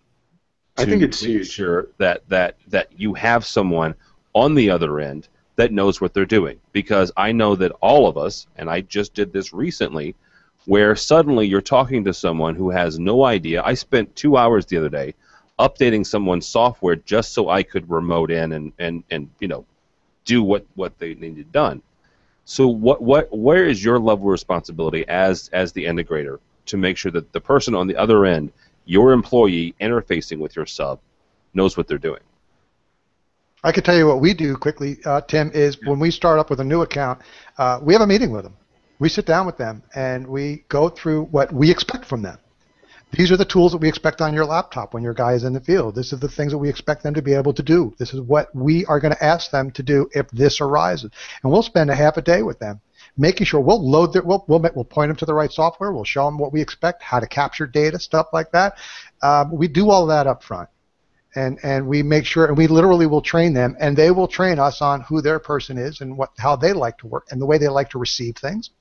I think it's huge. Sure that you have someone on the other end that knows what they're doing. Because I know that all of us, and I just did this recently, where suddenly you're talking to someone who has no idea. I spent 2 hours the other day updating someone's software just so I could remote in and do what they needed done. So where is your level of responsibility as the integrator to make sure that the person on the other end, your employee interfacing with your sub, knows what they're doing? I can tell you what we do quickly, Tim, is when we start up with a new account, we have a meeting with them. We sit down with them, and we go through what we expect from them. These are the tools that we expect on your laptop when your guy is in the field. This is the things that we expect them to be able to do. This is what we are going to ask them to do if this arises. And we'll spend a half a day with them, making sure we'll load we'll point them to the right software. We'll show them what we expect, how to capture data, stuff like that. We do all that up front. And we make sure, and we literally will train them, and they will train us on who their person is and how they like to work and the way they like to receive things.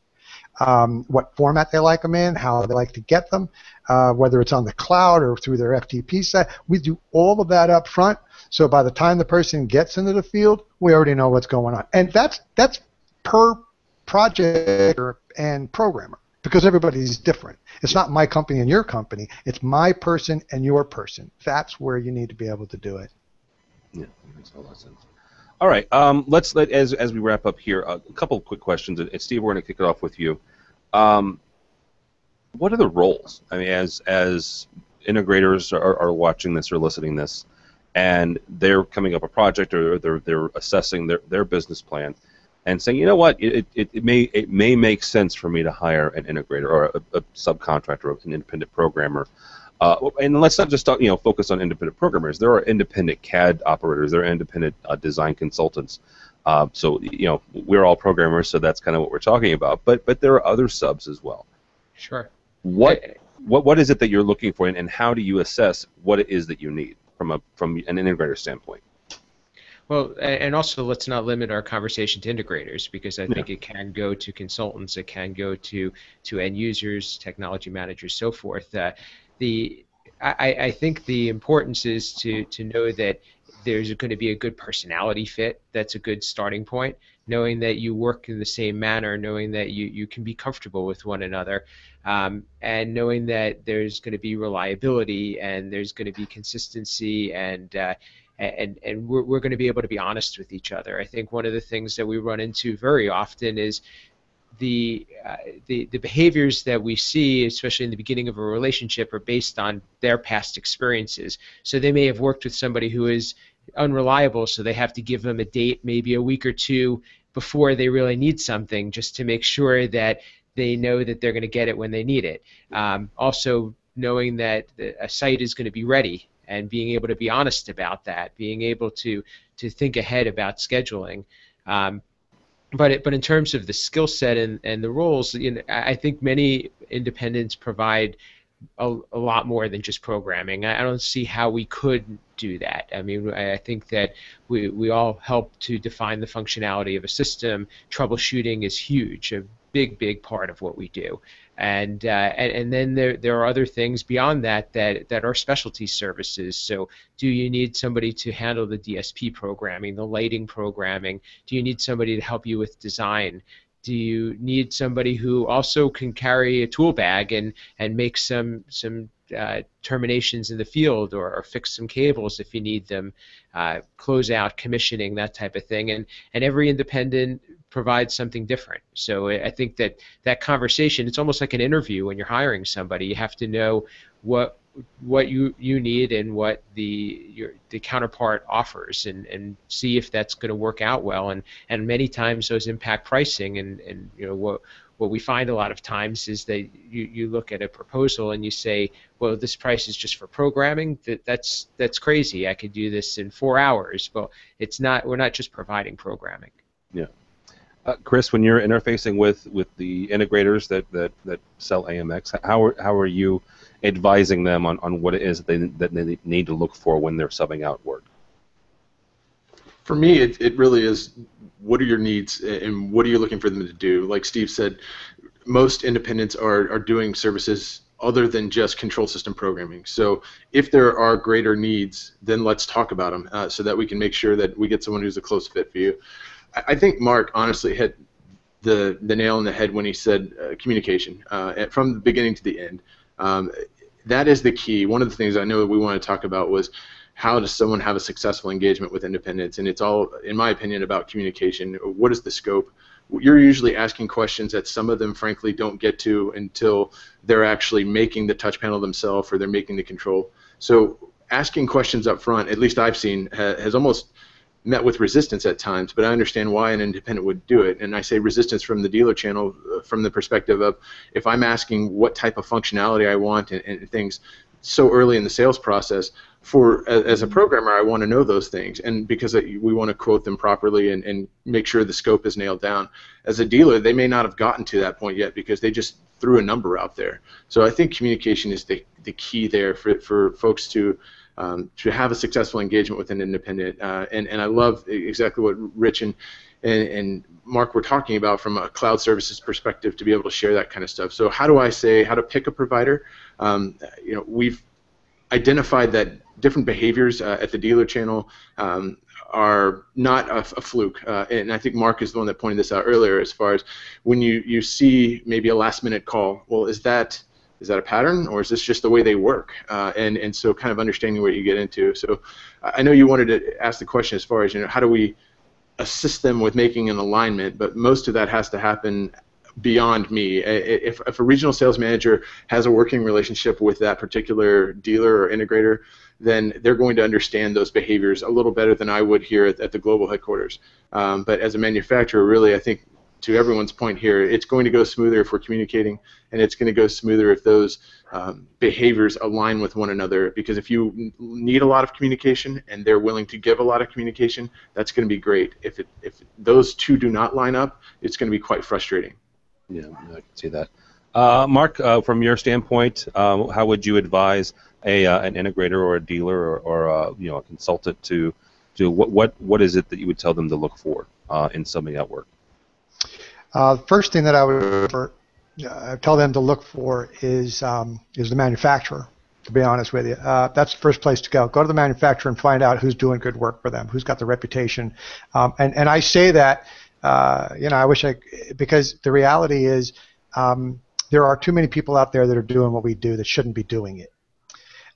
what format they like them in, how they like to get them, whether it's on the cloud or through their FTP set. We do all of that up front, so by the time the person gets into the field, we already know what's going on. And that's per project and programmer, because everybody's different. It's not my company and your company. It's my person and your person. That's where you need to be able to do it. Yeah, that makes a lot of sense. All right, as we wrap up here, a couple of quick questions. And Steve, we're going to kick it off with you. What are the roles? I mean, as integrators are watching this or listening this, and they're coming up a project or they're assessing their business plan, and saying, you know what, it may make sense for me to hire an integrator or a subcontractor or an independent programmer. And let's not just focus on independent programmers. There are independent CAD operators. There are independent design consultants. So we're all programmers, so that's kind of what we're talking about. But there are other subs as well. Sure. What is it that you're looking for, and how do you assess what it is that you need from an integrator standpoint? Well, and also let's not limit our conversation to integrators, because I think it can go to consultants, it can go to end users, technology managers, so forth. I think the importance is to know that there's going to be a good personality fit. That's a good starting point. Knowing that you work in the same manner, knowing that you can be comfortable with one another, and knowing that there's going to be reliability and there's going to be consistency, and we're going to be able to be honest with each other. I think one of the things that we run into very often is the behaviors that we see, especially in the beginning of a relationship, are based on their past experiences. So they may have worked with somebody who is unreliable, so they have to give them a date maybe a week or two before they really need something, just to make sure that they know that they're going to get it when they need it. Also knowing that a site is going to be ready, and being able to be honest about that, being able to think ahead about scheduling. But in terms of the skill set and the roles, I think many independents provide a lot more than just programming. I don't see how we could do that. I mean, I think that we all help to define the functionality of a system. Troubleshooting is huge, a big part of what we do. And then there are other things beyond that are specialty services. So do you need somebody to handle the DSP programming, the lighting programming? Do you need somebody to help you with design? Do you need somebody who also can carry a tool bag and make some terminations in the field, or fix some cables if you need them, close out, commissioning, that type of thing? And every independent provides something different. So I think that conversation, it's almost like an interview when you're hiring somebody. You have to know what you need and what the counterpart offers, and see if that's going to work out well. And many times those impact pricing, and what we find a lot of times is that you look at a proposal and you say, well, this price is just for programming. That's crazy. I could do this in 4 hours. Well, it's not. We're not just providing programming. Yeah. Chris, when you're interfacing with the integrators that sell AMX, how are you advising them on what it is that they need to look for when they're subbing out work? For me, it really is, what are your needs and what are you looking for them to do? Like Steve said, most independents are doing services other than just control system programming. So if there are greater needs, then let's talk about them so that we can make sure that we get someone who's a close fit for you. I think Mark honestly hit the nail on the head when he said communication from the beginning to the end. That is the key. One of the things I know we want to talk about was how does someone have a successful engagement with independents, and it's all, in my opinion, about communication. What is the scope? You're usually asking questions that some of them, frankly, don't get to until they're actually making the touch panel themselves or they're making the control. So asking questions up front, at least I've seen, has almost met with resistance at times, but I understand why an independent would do it. And I say resistance from the dealer channel, from the perspective of if I'm asking what type of functionality I want and things so early in the sales process, as a programmer, I want to know those things, and because we want to quote them properly and make sure the scope is nailed down. As a dealer, they may not have gotten to that point yet because they just threw a number out there. So I think communication is the key there for folks to have a successful engagement with an independent, and I love exactly what Rich and and Mark, we're talking about from a cloud services perspective to be able to share that kind of stuff. So how do I say how to pick a provider? We've identified that different behaviors at the dealer channel are not a fluke, and I think Mark is the one that pointed this out earlier. As far as when you see maybe a last-minute call, well, is that a pattern, or is this just the way they work? And so kind of understanding what you get into. So I know you wanted to ask the question as far as how do we assist them with making an alignment, but most of that has to happen beyond me. If a regional sales manager has a working relationship with that particular dealer or integrator, then they're going to understand those behaviors a little better than I would here at the global headquarters. But as a manufacturer, really, I think to everyone's point here, it's going to go smoother if we're communicating, and it's going to go smoother if those behaviors align with one another. Because if you need a lot of communication and they're willing to give a lot of communication, that's going to be great. If those two do not line up, it's going to be quite frustrating. Yeah, I can see that. Mark, from your standpoint, how would you advise an integrator or a dealer or a consultant to what is it that you would tell them to look for in summing that work? First thing that I would tell them to look for is the manufacturer. To be honest with you, that's the first place to go. Go to the manufacturer and find out who's doing good work for them, who's got the reputation. And I say that, I wish because the reality is there are too many people out there that are doing what we do that shouldn't be doing it.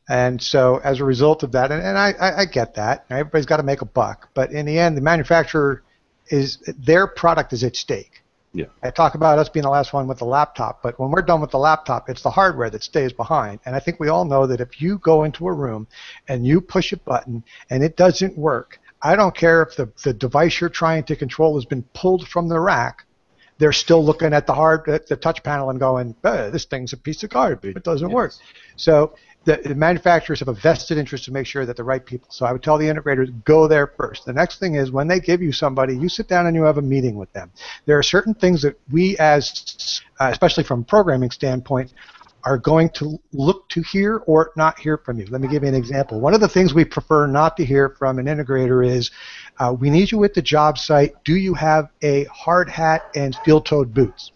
And so as a result of that, and I get that, everybody's got to make a buck, but in the end, the manufacturer their product is at stake. Yeah. I talk about us being the last one with the laptop, but when we're done with the laptop, it's the hardware that stays behind. And I think we all know that if you go into a room and you push a button and it doesn't work, I don't care if the device you're trying to control has been pulled from the rack, they're still looking at the touch panel and going, this thing's a piece of garbage. It doesn't work. So the manufacturers have a vested interest to make sure that the right people. So I would tell the integrators, go there first. The next thing is when they give you somebody, you sit down and you have a meeting with them. There are certain things that we especially from a programming standpoint, are going to look to hear or not hear from you. Let me give you an example. One of the things we prefer not to hear from an integrator is, we need you at the job site. Do you have a hard hat and steel-toed boots?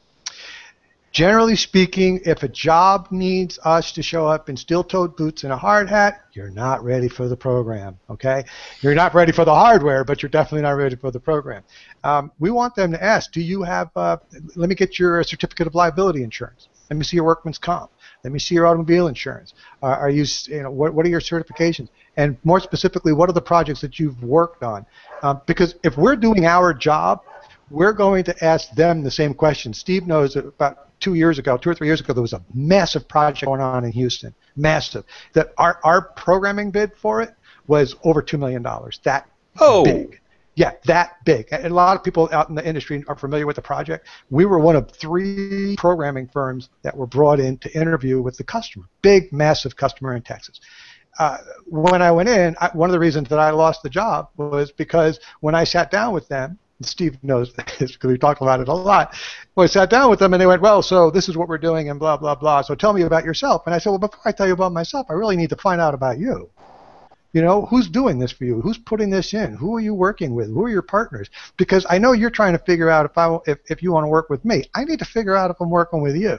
Generally speaking, if a job needs us to show up in steel-toed boots and a hard hat, you're not ready for the program, okay? You're not ready for the hardware, but you're definitely not ready for the program. We want them to ask, do you have, let me get your certificate of liability insurance. Let me see your workman's comp. Let me see your automobile insurance. What are your certifications? And more specifically, what are the projects that you've worked on? Because if we're doing our job, we're going to ask them the same question. Steve knows that about 2 or 3 years ago, there was a massive project going on in Houston, massive. That our programming bid for it was over $2 million. That big. Yeah, that big. And a lot of people out in the industry are familiar with the project. We were one of 3 programming firms that were brought in to interview with the customer. Big, massive customer in Texas. When I went in, one of the reasons that I lost the job was because when I sat down with them, and Steve knows this because we talked about it a lot, well, I sat down with them and they went, well, so this is what we're doing and blah, blah, blah. So tell me about yourself. And I said, well, before I tell you about myself, I really need to find out about you. Who's doing this for you? Who's putting this in? Who are you working with? Who are your partners? Because I know you're trying to figure out if you want to work with me. I need to figure out if I'm working with you.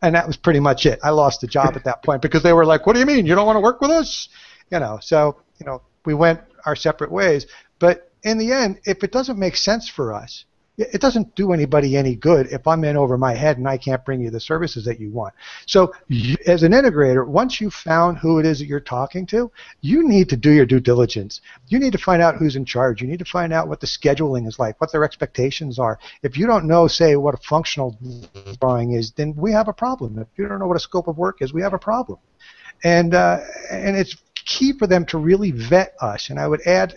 And that was pretty much it. I lost the job at that point because they were like, what do you mean? You don't want to work with us? So we went our separate ways. But in the end, if it doesn't make sense for us, it doesn't do anybody any good if I'm in over my head and I can't bring you the services that you want. So as an integrator, once you've found who it is that you're talking to, you need to do your due diligence. You need to find out who's in charge. You need to find out what the scheduling is like, what their expectations are. If you don't know, say, what a functional drawing is, then we have a problem. If you don't know what a scope of work is, we have a problem. And it's key for them to really vet us. And I would add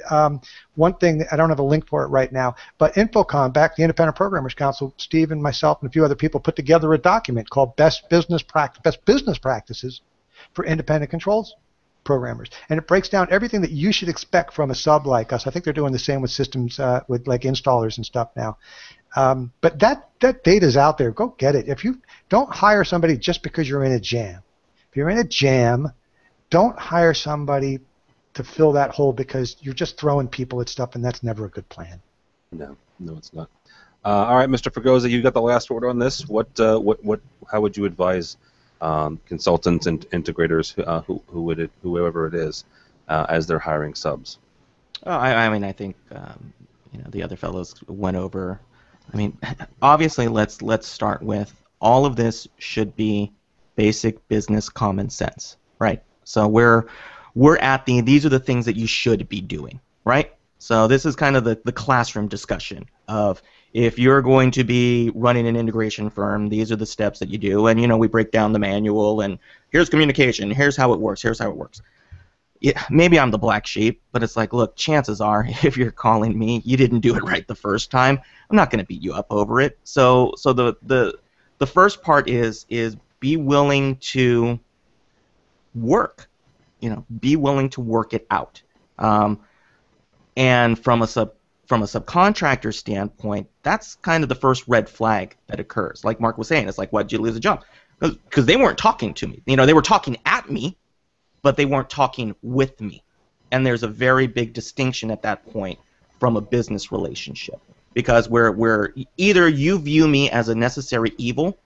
one thing, that I don't have a link for it right now, but Infocom, back the Independent Programmers Council, Steve and myself and a few other people put together a document called Best Business Practices for Independent Controls Programmers. And it breaks down everything that you should expect from a sub like us. I think they're doing the same with systems, with like installers and stuff now. But that data's out there. Go get it. If you don't hire somebody just because you're in a jam. If you're in a jam, don't hire somebody to fill that hole because you're just throwing people at stuff, and that's never a good plan. No, no, it's not. All right, Mr. Fregosa, you got the last word on this. How would you advise consultants and integrators, whoever it is, as they're hiring subs? Oh, I mean, I think the other fellows went over. I mean, obviously, let's start with all of this should be basic business common sense, right? So we're at these are the things that you should be doing, right? So this is kind of the classroom discussion of if you're going to be running an integration firm, these are the steps that you do, and we break down the manual, and here's communication, here's how it works, here's how it works. Yeah, maybe I'm the black sheep, but it's like, look, chances are, if you're calling me, you didn't do it right the first time. I'm not going to beat you up over it. So the first part is be willing to work. Be willing to work it out. And from a subcontractor standpoint, that's kind of the first red flag that occurs. Like Mark was saying, it's like, why did you lose a job? Because they weren't talking to me. They were talking at me, but they weren't talking with me. And there's a very big distinction at that point from a business relationship, because we're either you view me as a necessary evil,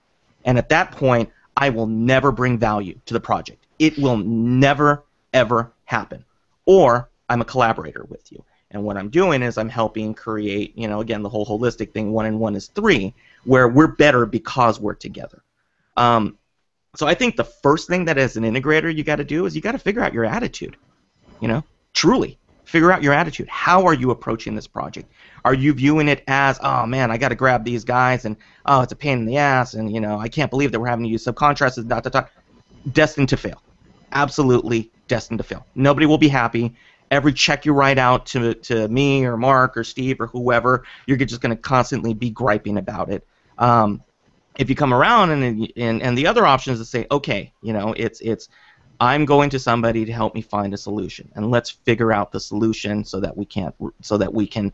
and at that point I will never bring value to the project. It will never ever happen. Or I'm a collaborator with you. And what I'm doing is I'm helping create, again, the whole holistic thing, 1 and 1 is 3, where we're better because we're together. So I think the first thing that as an integrator you got to do is you got to figure out your attitude. Truly figure out your attitude. How are you approaching this project? Are you viewing it as, oh man, I got to grab these guys, and oh, it's a pain in the ass, and I can't believe that we're having to use subcontractors, ... Destined to fail. Absolutely destined to fail. Nobody will be happy. Every check you write out to me or Mark or Steve or whoever, you're just going to constantly be griping about it. If you come around and the other option is to say, okay, it's I'm going to somebody to help me find a solution, and let's figure out the solution so that we can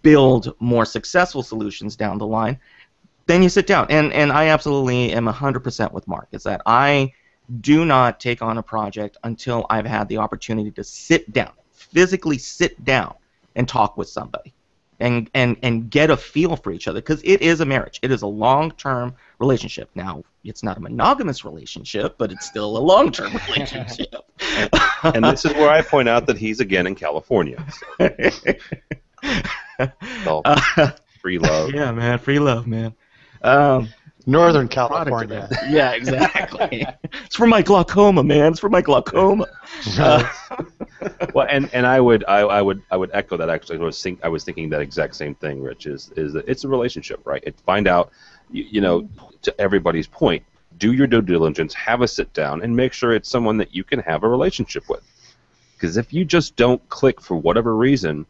build more successful solutions down the line. Then you sit down, and I absolutely am 100% with Mark. Is that I do not take on a project until I've had the opportunity to sit down, physically sit down, and talk with somebody. And get a feel for each other, because it is a marriage. It is a long-term relationship. Now, it's not a monogamous relationship, but it's still a long-term relationship. And this is where I point out that he's again in California. So. Free love. Yeah, man, free love, man. Northern California. Yeah, exactly. It's for my glaucoma, man. It's for my glaucoma. Well, and I would echo that. Actually, I was thinking that exact same thing, Rich. Is that it's a relationship, right? Find out, to everybody's point, do your due diligence, have a sit down, and make sure it's someone that you can have a relationship with. Because if you just don't click for whatever reason,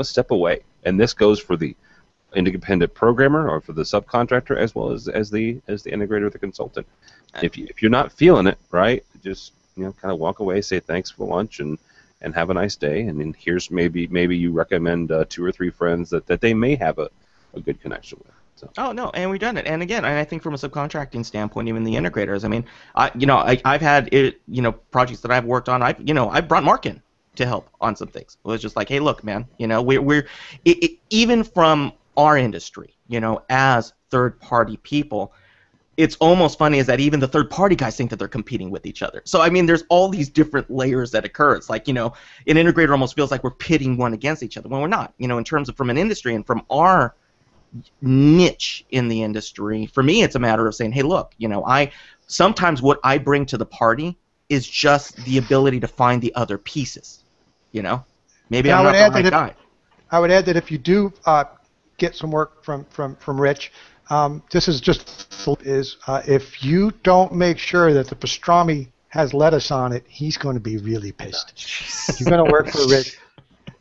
step away. And this goes for the independent programmer or for the subcontractor as well as the integrator or the consultant. If you're not feeling it, right, just kind of walk away, say thanks for lunch, and have a nice day. And then here's maybe you recommend 2 or 3 friends that they may have a good connection with. So. Oh no, and we've done it. And again, I think from a subcontracting standpoint, even the integrators. I mean, I've had projects that I've worked on. I've brought Mark in to help on some things. It was just like, hey, look, man, we're even from our industry, as third-party people, it's almost funny is that even the third-party guys think that they're competing with each other. So, I mean, there's all these different layers that occur. It's like, an integrator almost feels like we're pitting one against each other when we're not. In terms of from an industry and from our niche in the industry, for me, it's a matter of saying, hey, look, sometimes what I bring to the party is just the ability to find the other pieces, Maybe I'm not the right guy. I would add that if you do get some work from Rich, this is just if you don't make sure that the pastrami has lettuce on it, he's going to be really pissed. If you're going to work for Rich.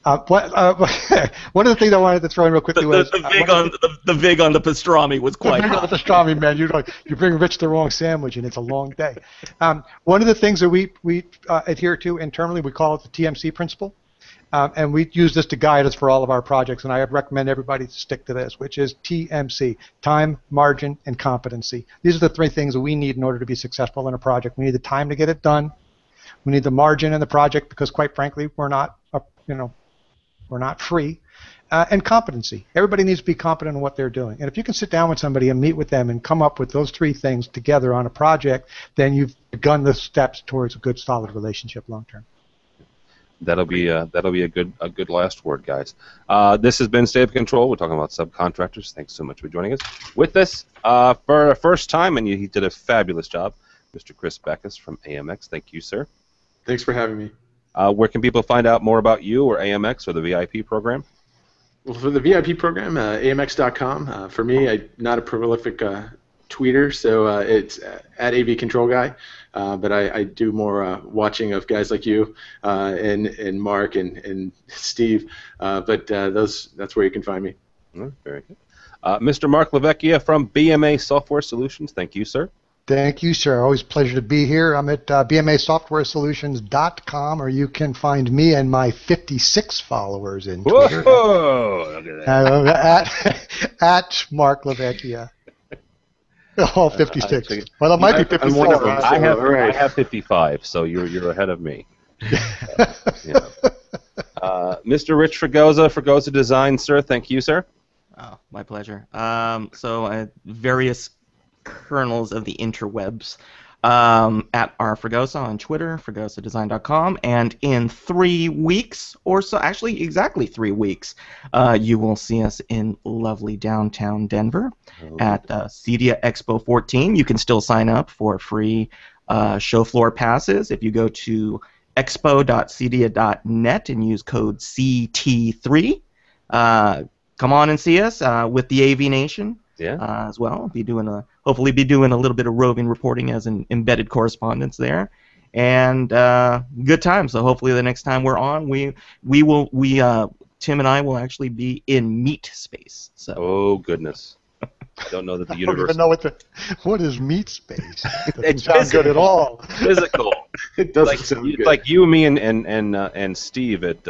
One of the things I wanted to throw in real quickly was the vig on the pastrami was quite hot. The pastrami, man, you bring Rich the wrong sandwich and it's a long day. One of the things that we adhere to internally, we call it the TMC principle. And we use this to guide us for all of our projects, and I would recommend everybody to stick to this, which is TMC, time, margin, and competency. These are the 3 things that we need in order to be successful in a project. We need the time to get it done. We need the margin in the project because, quite frankly, we're not free. and competency. Everybody needs to be competent in what they're doing. And if you can sit down with somebody and meet with them and come up with those three things together on a project, then you've begun the steps towards a good, solid relationship long term. That'll be a good last word, guys. This has been State of Control. We're talking about subcontractors. Thanks so much for joining us. With this, for the first time, and he did a fabulous job, Mr. Chris Backus from AMX. Thank you, sir. Thanks for having me. Where can people find out more about you or AMX or the VIP program? Well, for the VIP program, AMX.com. For me, I'm not a prolific tweeter, so it's at AV Control Guy. But I do more watching of guys like you and Mark and Steve. But that's where you can find me. Oh, very good. Mr. Mark LaVecchia from BMA Software Solutions. Thank you, sir. Thank you, sir. Always a pleasure to be here. I'm at bmasoftwaresolutions.com, or you can find me and my 56 followers in Twitter. Whoa! Look at that. At Mark LaVecchia. Oh, 56. Well, it might be 54. I'm one of them. I Right. have 55, so you're ahead of me. Mr. Rich Fregosa Design, sir. Thank you, sir. Oh, my pleasure. Various kernels of the interwebs at R Fregosa on Twitter, fregosadesign.com, and in 3 weeks or so, actually exactly 3 weeks, you will see us in lovely downtown Denver at CEDIA Expo 14. You can still sign up for free show floor passes if you go to expo.cedia.net and use code CT3. Come on and see us with the AV Nation. Yeah. As well. Hopefully be doing a little bit of roving reporting as an embedded correspondence there, and good time. So hopefully the next time we're on, Tim and I will actually be in meat space. So. Oh goodness. I don't know that the I universe. don't even know what is meat space. Doesn't It's sound good at all. Physical. It doesn't sound good. It's like you, me, and Steve at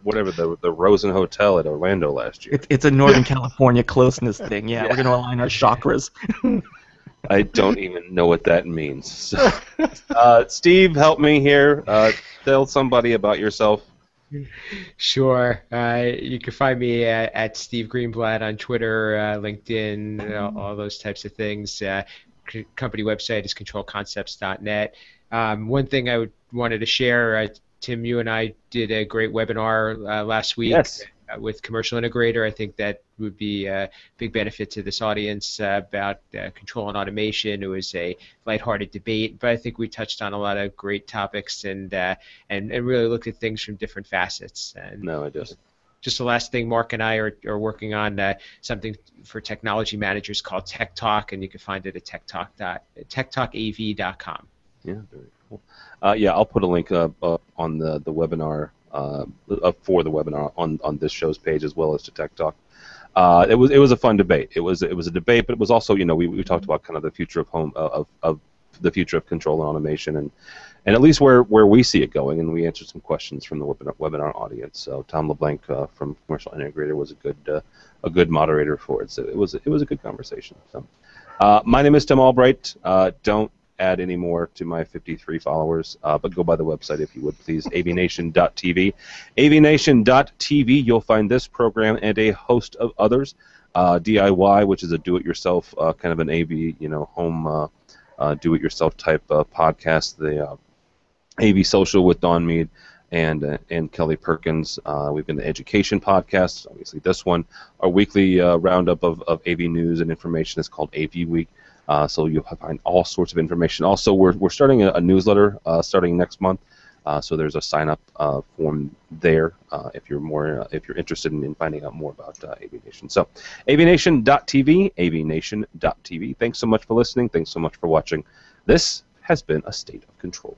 whatever the Rosen Hotel at Orlando last year. It's a Northern California closeness thing. Yeah, we're going to align our chakras. I don't even know what that means. So, Steve, help me here. Tell somebody about yourself. Sure. You can find me at Steve Greenblatt on Twitter, LinkedIn, all those types of things. Company website is controlconcepts.net. One thing I wanted to share, Tim, you and I did a great webinar last week. Yes. With Commercial Integrator. I think that would be a big benefit to this audience about control and automation. It was a lighthearted debate, but I think we touched on a lot of great topics and really looked at things from different facets. And No, I just. just the last thing, Mark and I are working on something for technology managers called Tech Talk, and you can find it at techtalkav.com. Yeah, very cool. Yeah, I'll put a link on the webinar. For the webinar on this show's page as well as to Tech Talk. It was a fun debate. It was a debate, but it was also we talked about kind of the future of home of the future of control and automation and at least where we see it going, and we answered some questions from the webinar audience. So Tom LeBlanc from Commercial Integrator was a good moderator for it. So it was a good conversation. So my name is Tim Albright. Don't add any more to my 53 followers, but go by the website if you would please, avnation.tv. avnation.tv, you'll find this program and a host of others. DIY, which is a do-it-yourself kind of an AV, home do-it-yourself type podcast. The AV Social with Don Mead and Kelly Perkins. We've got the Education podcast, obviously this one. Our weekly roundup of AV news and information is called AV Week. So you'll find all sorts of information. Also, we're starting a newsletter starting next month. So there's a sign-up form there if you're interested in finding out more about AV Nation. So avnation.tv, avnation.tv. Thanks so much for listening. Thanks so much for watching. This has been A State of Control.